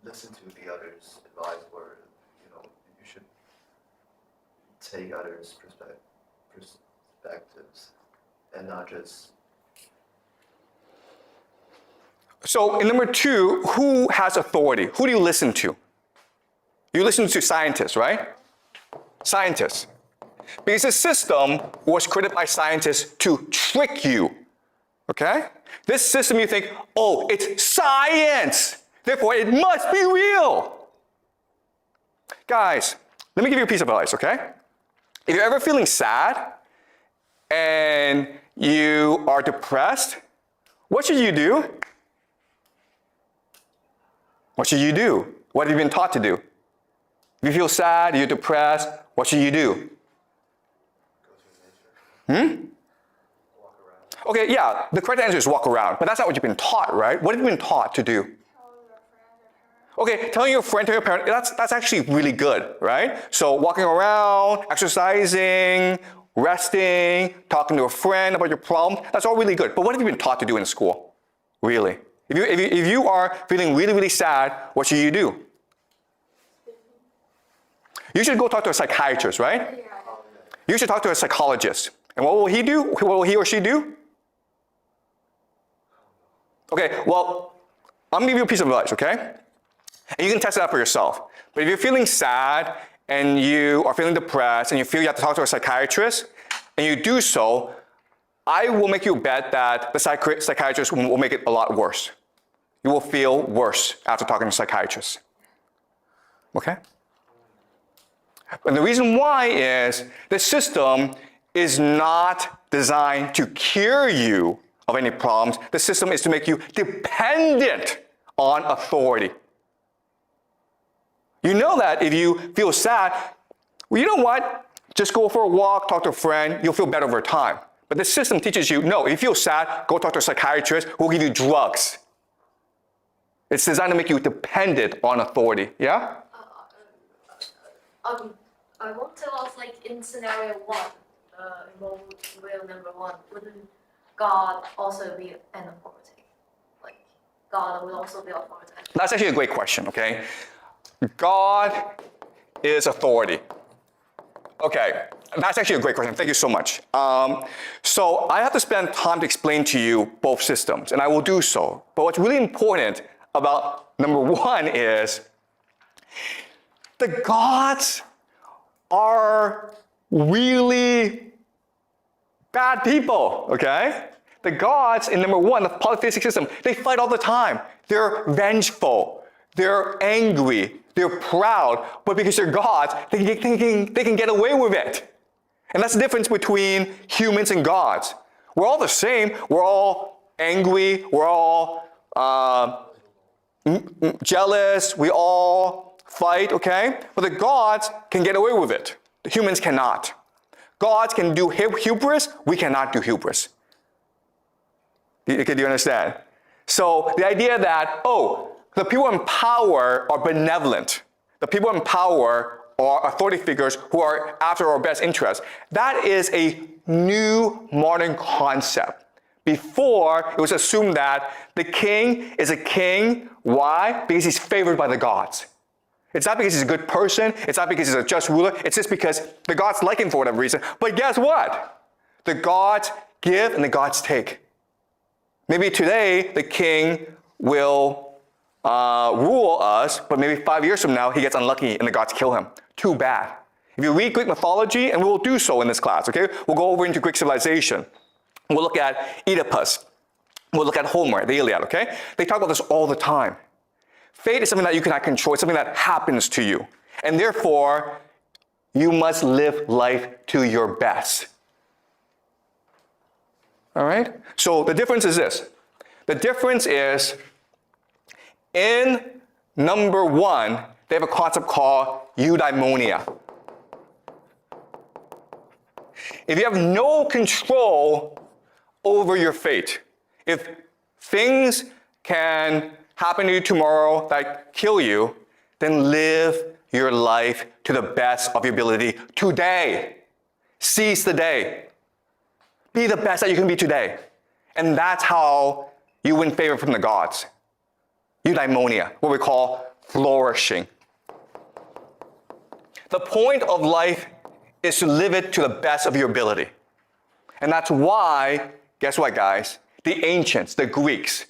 C: listen to the others' advice, or you should take others' perspectives and not just.
A: So in number 2, who has authority? Who do you listen to? You listen to scientists, right? Scientists. Because the system was created by scientists to trick you. Okay? This system you think, oh, it's science. Therefore, it must be real. Guys, let me give you a piece of advice, okay? If you're ever feeling sad and you are depressed, what should you do? What should you do? What have you been taught to do? If you feel sad, you're depressed, what should you do?
C: Walk around.
A: Okay, yeah, the correct answer is walk around, but that's not what you've been taught, right? What have you been taught to do? Okay, telling your friend, to your parent, that's actually really good, right? So walking around, exercising, resting, talking to a friend about your problem, that's all really good. But what have you been taught to do in school? Really? If you are feeling really, really sad, what should you do? You should go talk to a psychiatrist, right? You should talk to a psychologist. And what will he do? What will he or she do? Okay, well, I'm gonna give you a piece of advice, okay? And you can test it out for yourself. But if you're feeling sad and you are feeling depressed and you feel you have to talk to a psychiatrist and you do so, I will make you a bet that the psychiatrist will make it a lot worse. You will feel worse after talking to a psychiatrist. Okay? And the reason why is the system is not designed to cure you of any problems. The system is to make you dependent on authority. You know that if you feel sad, well, you know what? Just go for a walk, talk to a friend, you'll feel better over time. But the system teaches you, no, if you feel sad, go talk to a psychiatrist who will give you drugs. It's designed to make you dependent on authority, yeah?
D: I want to ask, like, in scenario 1, in real number 1, wouldn't God also be an authority? Like, God will also be authority.
A: That's actually a great question, okay? God is authority. Okay, that's actually a great question. Thank you so much. So I have to spend time to explain to you both systems, and I will do so. But what's really important about number 1 is the gods are really bad people, okay? The gods in number 1, the polytheistic system, they fight all the time. They're vengeful, they're angry, they're proud, but because they're gods, they can get away with it. And that's the difference between humans and gods. We're all the same. We're all angry. We're all jealous. We all fight, okay? But the gods can get away with it. The humans cannot. Gods can do hubris. We cannot do hubris. Do you understand? So the idea that, oh, the people in power are benevolent. The people in power are authority figures who are after our best interests. That is a new modern concept. Before, it was assumed that the king is a king. Why? Because he's favored by the gods. It's not because he's a good person. It's not because he's a just ruler. It's just because the gods like him for whatever reason. But guess what? The gods give and the gods take. Maybe today, the king will rule us, but maybe 5 years from now, he gets unlucky and the gods kill him. Too bad. If you read Greek mythology, and we will do so in this class, okay? We'll go over into Greek civilization. We'll look at Oedipus. We'll look at Homer, the Iliad, okay? They talk about this all the time. Fate is something that you cannot control. It's something that happens to you. And therefore, you must live life to your best. All right? So the difference is this. The difference is in number 1, they have a concept called eudaimonia. If you have no control over your fate, if things can happen to you tomorrow that kill you, then live your life to the best of your ability today. Seize the day. Be the best that you can be today. And that's how you win favor from the gods. Eudaimonia, what we call flourishing. The point of life is to live it to the best of your ability. And that's why, guess what, guys? The ancients, the Greeks,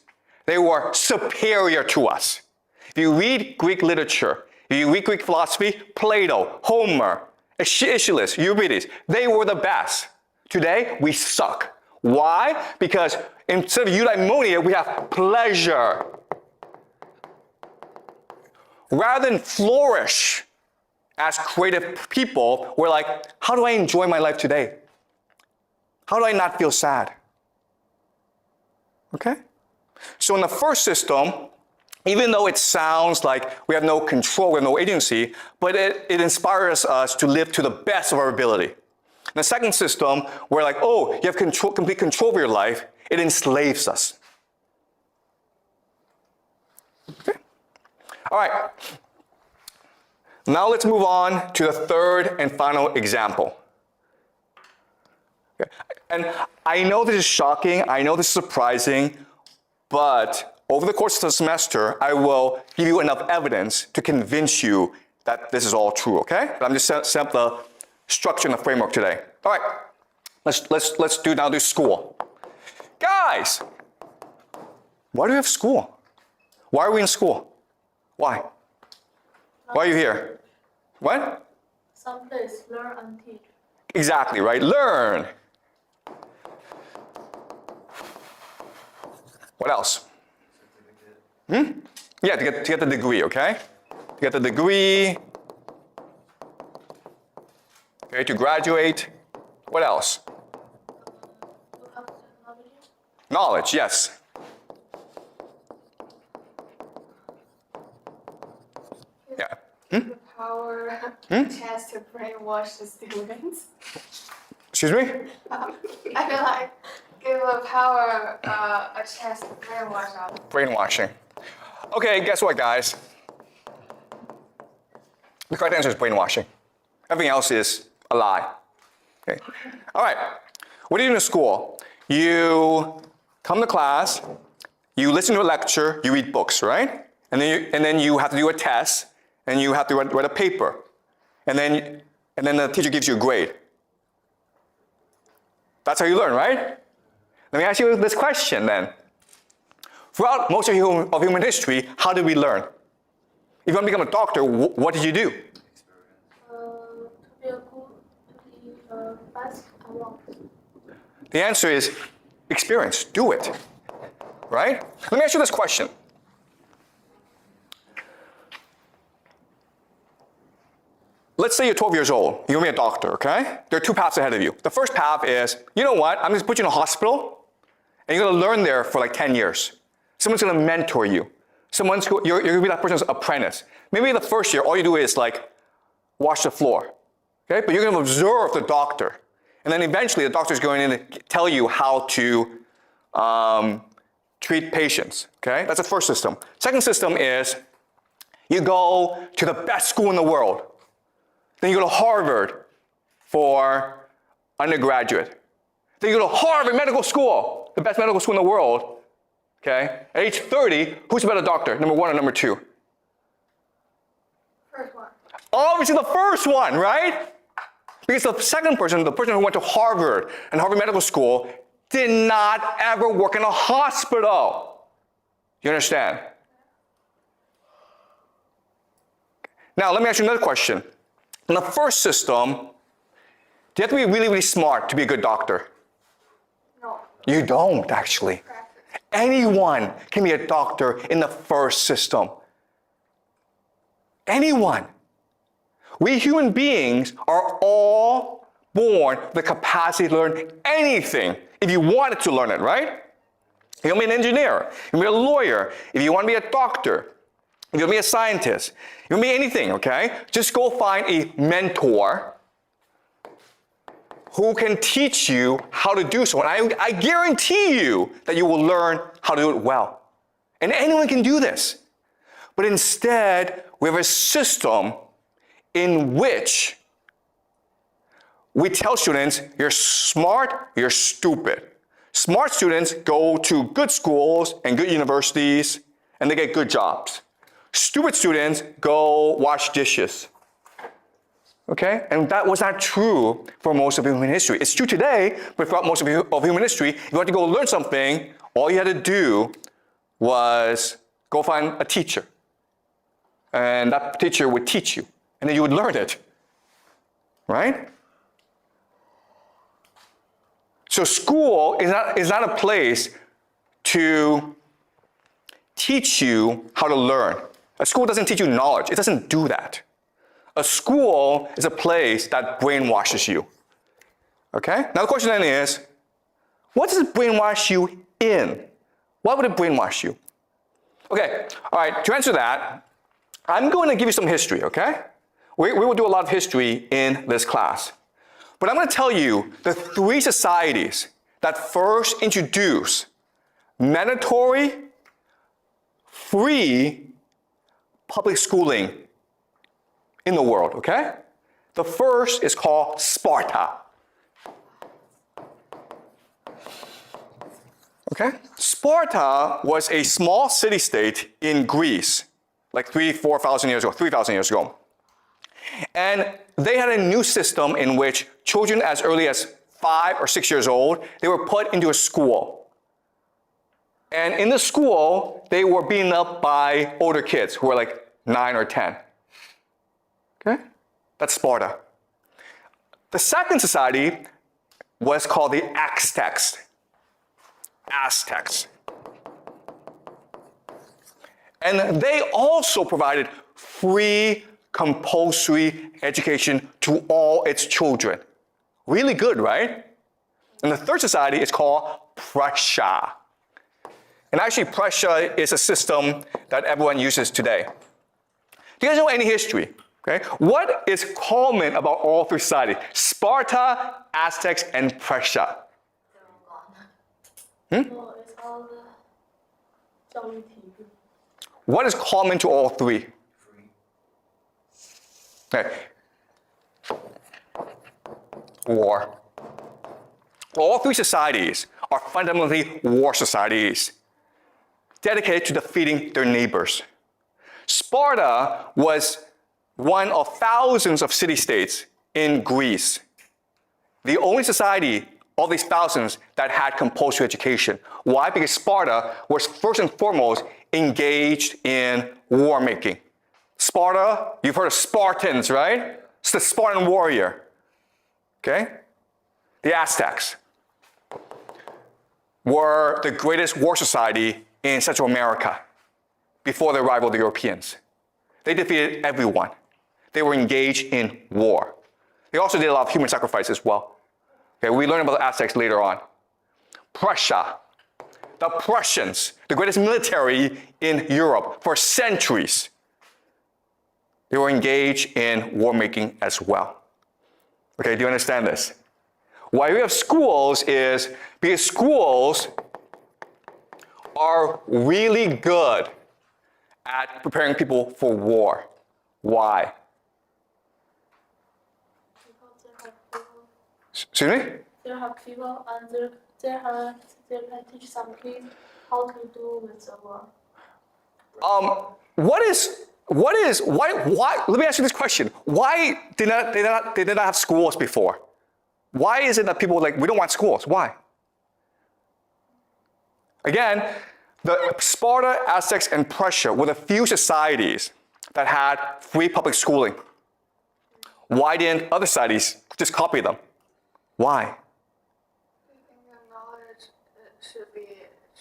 A: they were superior to us. If you read Greek literature, You Greek philosophy, Plato, Homer, Aeschylus, Euripides, they were the best. Today, we suck. Why? Because instead of eudaimonia, we have pleasure. Rather than flourish as creative people, we're like, how do I enjoy my life today? How do I not feel sad? Okay? So in the first system, even though it sounds like we have no control, we have no agency, but it inspires us to live to the best of our ability. In the second system, we're like, oh, you have complete control of your life, it enslaves us. Okay? All right. Now let's move on to the third and final example. Okay. And I know this is shocking, I know this is surprising, but over the course of the semester, I will give you enough evidence to convince you that this is all true, okay? But I'm just setting up the structure and the framework today. All right, let's do school. Guys, why do we have school? Why are we in school? Why? Why are you here? What?
D: Someplace learn and teach.
A: Exactly, right? Learn. What else? Yeah, to get the degree, okay? To get the degree. Okay, to graduate. What else?
D: To have technology.
A: Knowledge, yes. Yeah.
E: The power, chance to brainwash the students.
A: Excuse me?
E: I feel like give the power a chance to brainwash us.
A: Brainwashing. Okay, guess what, guys? The correct answer is brainwashing. Everything else is a lie. Okay. All right. What do you do in school? You come to class, you listen to a lecture, you read books, right? And then you have to do a test, and you have to write a paper. And then the teacher gives you a grade. That's how you learn, right? Let me ask you this question then. Throughout most of human history, how did we learn? If you want to become a doctor, what did you do?
D: To be a good, to be best I want.
A: The answer is experience. Do it. Right? Let me ask you this question. Let's say you're 12 years old. You're going to be a doctor, okay? There are two paths ahead of you. The first path is, you know what? I'm going to put you in a hospital, and you're going to learn there for like 10 years. Someone's going to mentor you. You're going to be that person's apprentice. Maybe the first year, all you do is like wash the floor, okay? But you're going to observe the doctor. And then eventually, the doctor's going to tell you how to treat patients, okay? That's the first system. Second system is you go to the best school in the world. Then you go to Harvard for undergraduate. Then you go to Harvard Medical School, the best medical school in the world. Okay? At age 30, who's a better doctor, number one or number two?
E: First one.
A: Obviously the first one, right? Because the second person, the person who went to Harvard and Harvard Medical School, did not ever work in a hospital. You understand? Now, let me ask you another question. In the first system, do you have to be really, really smart to be a good doctor?
E: No.
A: You don't, actually.
E: Practice.
A: Anyone can be a doctor in the first system. Anyone. We human beings are all born with the capacity to learn anything if you wanted to learn it, right? If you want to be an engineer, if you want to be a lawyer, if you want to be a doctor, if you want to be a scientist, you want to be anything, okay? Just go find a mentor who can teach you how to do so. And I guarantee you that you will learn how to do it well. And anyone can do this. But instead, we have a system in which we tell students, you're smart, you're stupid. Smart students go to good schools and good universities, and they get good jobs. Stupid students go wash dishes. Okay? And that was not true for most of human history. It's true today, but throughout most of human history, if you had to go learn something, all you had to do was go find a teacher. and that teacher would teach you, and then you would learn it, right? So school is not a place to teach you how to learn. A school doesn't teach you knowledge. It doesn't do that. A school is a place that brainwashes you. Okay? Now the question then is, what does it brainwash you in? Why would it brainwash you? Okay, all right, to answer that, I'm going to give you some history, okay? We will do a lot of history in this class. But I'm going to tell you the 3 societies that first introduce mandatory, free public schooling in the world, okay? The first is called Sparta. Okay? Sparta was a small city-state in Greece, like 3,000 years ago. And they had a new system in which children as early as 5 or 6 years old, they were put into a school. And in the school, they were beaten up by older kids who were like 9 or 10. Okay? That's Sparta. The second society was called the Aztecs. And they also provided free compulsory education to all its children. Really good, right? And the third society is called Prussia. And actually, Prussia is a system that everyone uses today. Do you guys know any history? Okay? What is common about all 3 societies? Sparta, Aztecs, and Prussia.
D: No, it's all the 教育体育.
A: What is common to all 3? Okay. War. All 3 societies are fundamentally war societies, dedicated to defeating their neighbors. Sparta was one of thousands of city-states in Greece. The only society, all these thousands, that had compulsory education. Why? Because Sparta was first and foremost engaged in war making. Sparta, you've heard of Spartans, right? It's the Spartan warrior. Okay? The Aztecs were the greatest war society in Central America before the arrival of the Europeans. They defeated everyone. They were engaged in war. They also did a lot of human sacrifice as well. Okay, we learn about the Aztecs later on. Prussia, the Prussians, the greatest military in Europe for centuries. They were engaged in war making as well. Okay, do you understand this? Why we have schools is because schools are really good at preparing people for war. Why? Excuse me?
D: They have people and they can teach some kids how to do with the war. Why, let me ask you this question. Why did they not have schools before? Why is it that people are like, we don't want schools? Why? Again, the Sparta, Aztecs, and Prussia were the few societies that had free public schooling. Why didn't other societies just copy them? Why?
E: I think that knowledge should be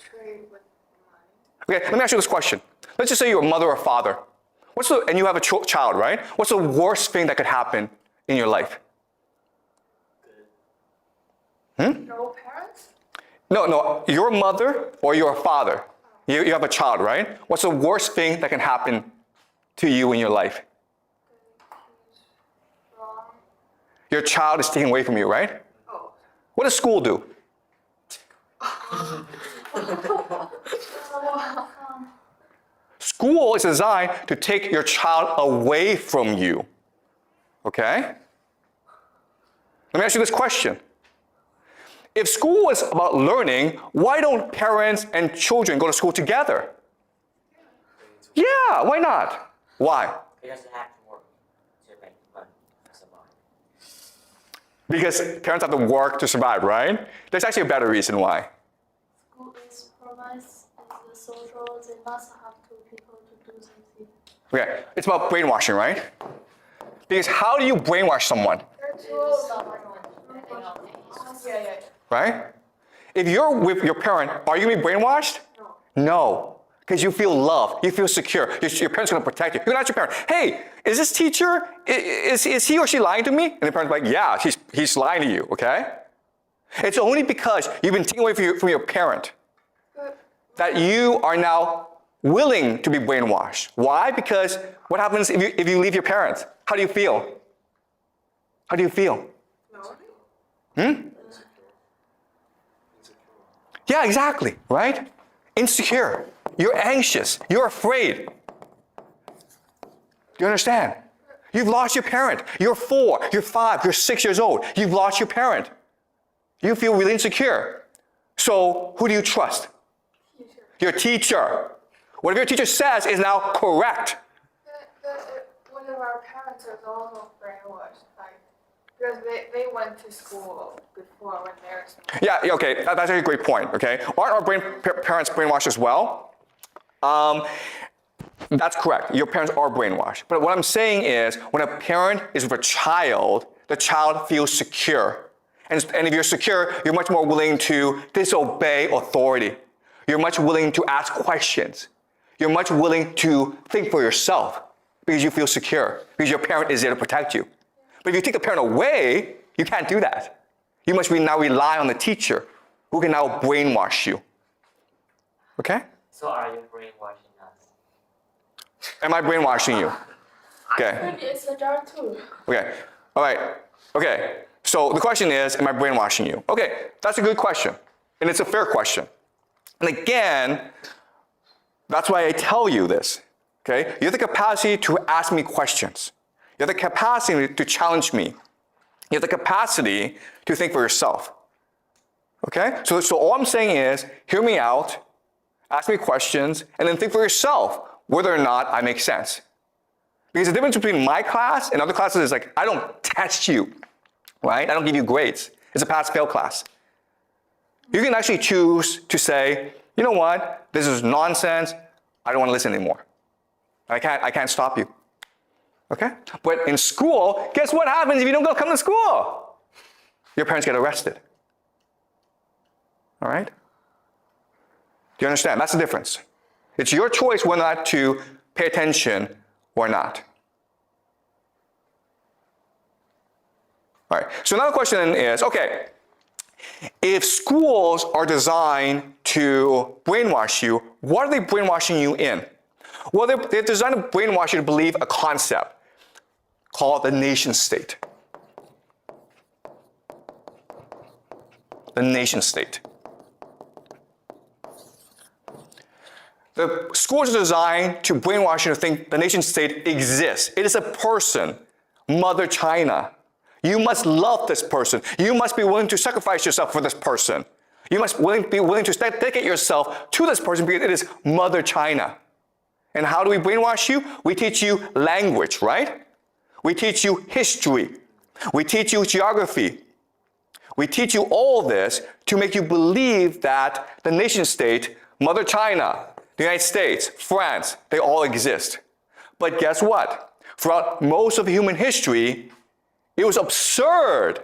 E: traded with money.
A: Okay, let me ask you this question. Let's just say you're a mother or father. And you have a child, right? What's the worst thing that could happen in your life?
E: No parents?
A: No, you're a mother or you're a father. You have a child, right? What's the worst thing that can happen to you in your life?
E: Wrong.
A: Your child is taken away from you, right?
E: Oh.
A: What does school do? School is designed to take your child away from you. Okay? Let me ask you this question. If school is about learning, why don't parents and children go to school together? Yeah, why not? Why?
B: Because they have to work to make money to survive.
A: Because parents have to work to survive, right? There's actually a better reason why.
D: School is provides the social, they must have two people to do something.
A: Okay, it's about brainwashing, right? Because how do you brainwash someone,
E: Yeah.
A: right? If you're with your parent, are you gonna be brainwashed? No. Because you feel loved, you feel secure. Your parents are gonna protect you. You're gonna ask your parent, hey, is this teacher, is he or she lying to me? And the parent's like, yeah, he's lying to you, okay? It's only because you've been taken away from your parent that you are now willing to be brainwashed. Why? Because what happens if you leave your parents? How do you feel? How do you feel? Yeah, exactly, right? Insecure. You're anxious. You're afraid. You understand? You've lost your parent. You're 4, you're 5, you're 6 years old. You've lost your parent. You feel really insecure. So who do you trust? Your teacher. Whatever your teacher says is now correct.
E: One of our parents is also brainwashed, like, because they went to school before when they were small.
A: Yeah, okay, that's a great point, okay? Aren't our parents brainwashed as well? That's correct. Your parents are brainwashed. But what I'm saying is, when a parent is with a child, the child feels secure. And if you're secure, you're much more willing to disobey authority. You're much willing to ask questions. You're much willing to think for yourself because you feel secure, because your parent is there to protect you. But if you take the parent away, you can't do that. You must now rely on the teacher who can now brainwash you. Okay?
F: So are you brainwashing us?
A: Am I brainwashing you? Okay.
E: Maybe it's a jar too.
A: Okay. All right. Okay. So the question is, am I brainwashing you? Okay. That's a good question. And it's a fair question. And again, that's why I tell you this. Okay? You have the capacity to ask me questions. You have the capacity to challenge me. You have the capacity to think for yourself. Okay? So all I'm saying is, hear me out, ask me questions, and then think for yourself whether or not I make sense. Because the difference between my class and other classes is like, I don't test you, right? I don't give you grades. It's a pass-fail class. You can actually choose to say, you know what, this is nonsense, I don't want to listen anymore. I can't stop you. Okay? But in school, guess what happens if you don't come to school? Your parents get arrested. All right? Do you understand? That's the difference. It's your choice whether or not to pay attention or not. All right, so another question is, okay, if schools are designed to brainwash you, what are they brainwashing you in? Well, they're designed to brainwash you to believe a concept called the nation state. The nation state. The schools are designed to brainwash you to think the nation state exists. It is a person, Mother China. You must love this person. You must be willing to sacrifice yourself for this person. You must be willing to dedicate yourself to this person because it is Mother China. And how do we brainwash you? We teach you language, right? We teach you history. We teach you geography. We teach you all this to make you believe that the nation state, Mother China, the United States, France, they all exist. But guess what? Throughout most of human history, it was absurd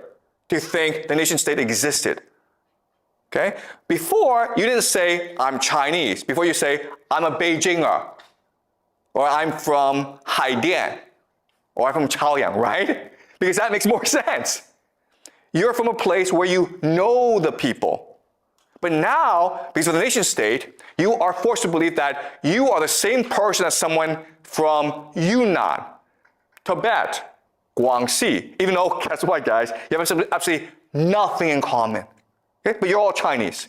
A: to think the nation state existed. Okay? Before, you didn't say, I'm Chinese. Before you say, I'm a Beijinger. Or I'm from Haidian. Or I'm from Chaoyang, right? Because that makes more sense. You're from a place where you know the people. But now, because of the nation state, you are forced to believe that you are the same person as someone from Yunnan, Tibet, Guangxi, even though, guess what, guys? You have absolutely nothing in common. Okay? But you're all Chinese.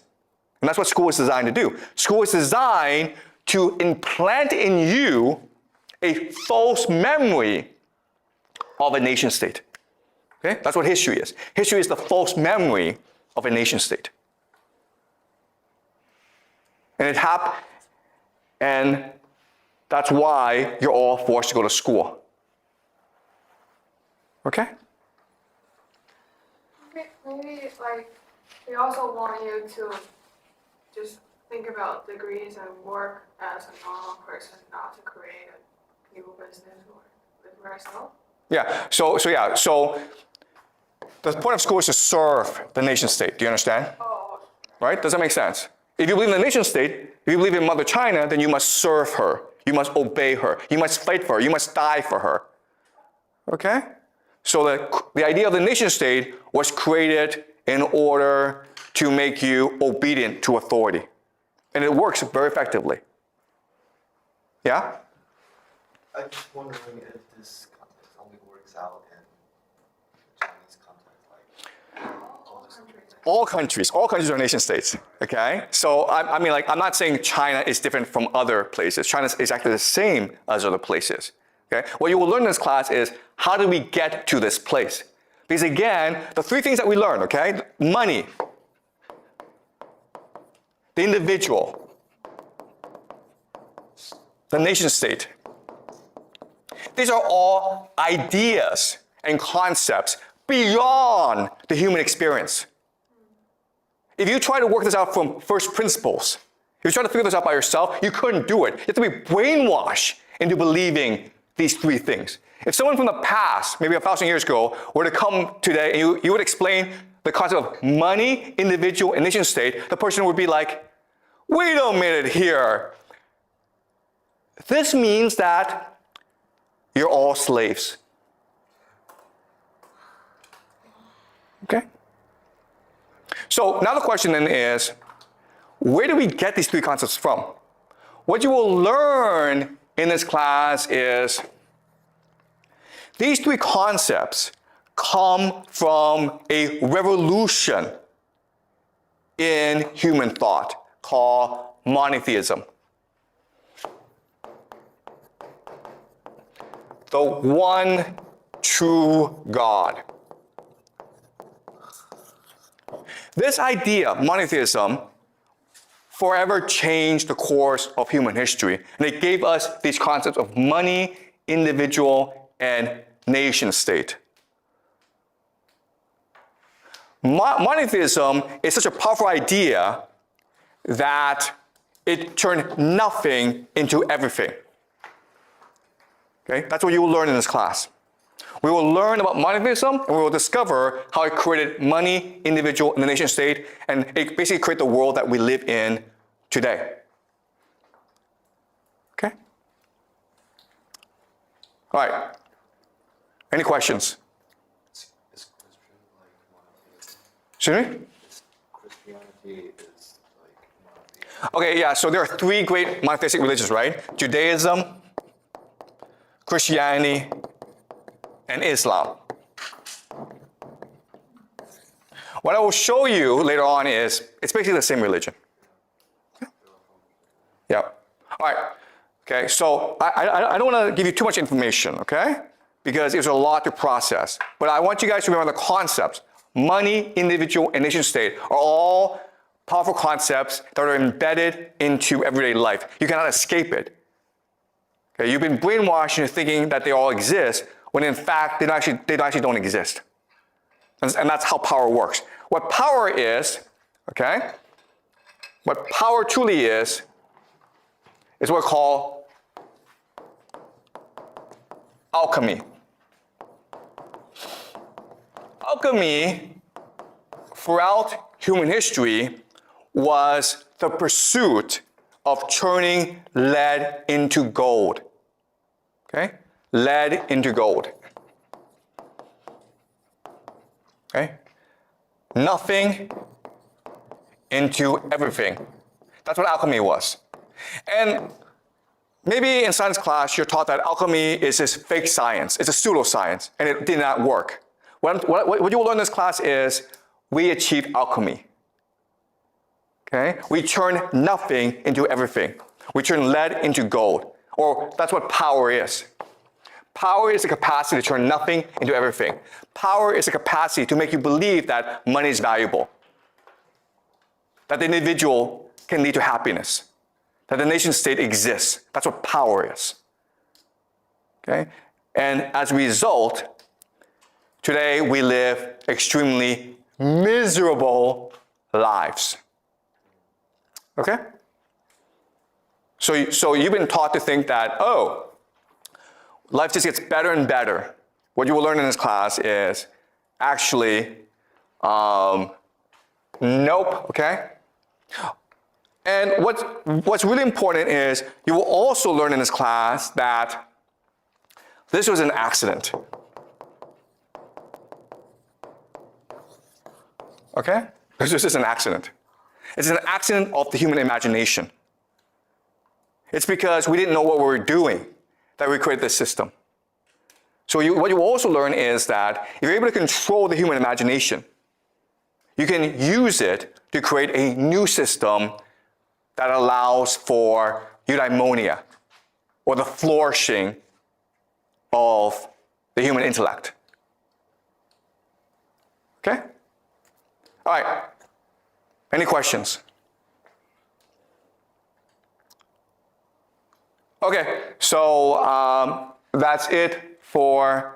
A: And that's what school is designed to do. School is designed to implant in you a false memory of a nation state. Okay? That's what history is. History is the false memory of a nation state. And that's why you're all forced to go to school. Okay?
E: Maybe like they also want you to just think about degrees and work as a normal person, not to create a people business or live where I saw.
A: Yeah, so the point of school is to serve the nation state. Do you understand?
E: Oh,
A: Right? Does that make sense? If you believe in the nation state, if you believe in Mother China, then you must serve her. You must obey her. You must fight for her. You must die for her. Okay? So the idea of the nation state was created in order to make you obedient to authority. And it works very effectively. Yeah?
C: I'm just wondering if this context only works out in the Chinese context, like
A: All countries are nation states, okay? So I mean, like, I'm not saying China is different from other places. China is exactly the same as other places, okay? What you will learn in this class is how do we get to this place? Because again, the three things that we learn, okay? Money, the individual, the nation state. These are all ideas and concepts beyond the human experience. If you try to work this out from first principles, if you try to figure this out by yourself, you couldn't do it. You have to be brainwashed into believing these three things. If someone from the past, maybe 1,000 years ago, were to come today and you would explain the concept of money, individual, and nation state, the person would be like, wait a minute here. This means that you're all slaves. Okay? So now the question then is, where do we get these three concepts from? What you will learn in this class is these three concepts come from a revolution in human thought called monotheism. The one true God. This idea, monotheism, forever changed the course of human history. And it gave us these concepts of money, individual, and nation state. Monotheism is such a powerful idea that it turned nothing into everything. Okay? That's what you will learn in this class. We will learn about monotheism, and we will discover how it created money, individual, and the nation state, and it basically created the world that we live in today. Okay? All right. Any questions?
C: is Christian like monotheism?
A: Excuse me?
C: Christianity is like monotheism.
A: Okay, yeah, so there are three great monotheistic religions, right? Judaism, Christianity, and Islam. What I will show you later on is it's basically the same religion. Yeah. All right. Okay, so I don't want to give you too much information, okay? Because there's a lot to process. But I want you guys to remember the concepts. Money, individual, and nation state are all powerful concepts that are embedded into everyday life. You cannot escape it. Okay, you've been brainwashed into thinking that they all exist, when in fact, they actually don't exist. And that's how power works. What power is, okay? What power truly is what we call alchemy. Alchemy, throughout human history, was the pursuit of turning lead into gold. Okay? Lead into gold. Okay? Nothing into everything. That's what alchemy was. And maybe in science class, you're taught that alchemy is this fake science. It's a pseudoscience, and it did not work. What you will learn in this class is we achieved alchemy. Okay? We turn nothing into everything. We turn lead into gold. Or that's what power is. Power is the capacity to turn nothing into everything. Power is the capacity to make you believe that money is valuable. That the individual can lead to happiness. That the nation state exists. That's what power is. Okay? And as a result, today we live extremely miserable lives. Okay? So you've been taught to think that, oh, life just gets better and better. What you will learn in this class is actually, nope, okay? And what's really important is you will also learn in this class that this was an accident. Okay? This was just an accident. It's an accident of the human imagination. It's because we didn't know what we were doing that we created this system. So what you also learn is that if you're able to control the human imagination, you can use it to create a new system that allows for eudaimonia, or the flourishing of the human intellect. Okay? All right. Any questions? Okay, so that's it for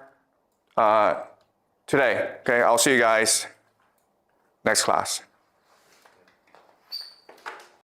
A: today. Okay, I'll see you guys next class.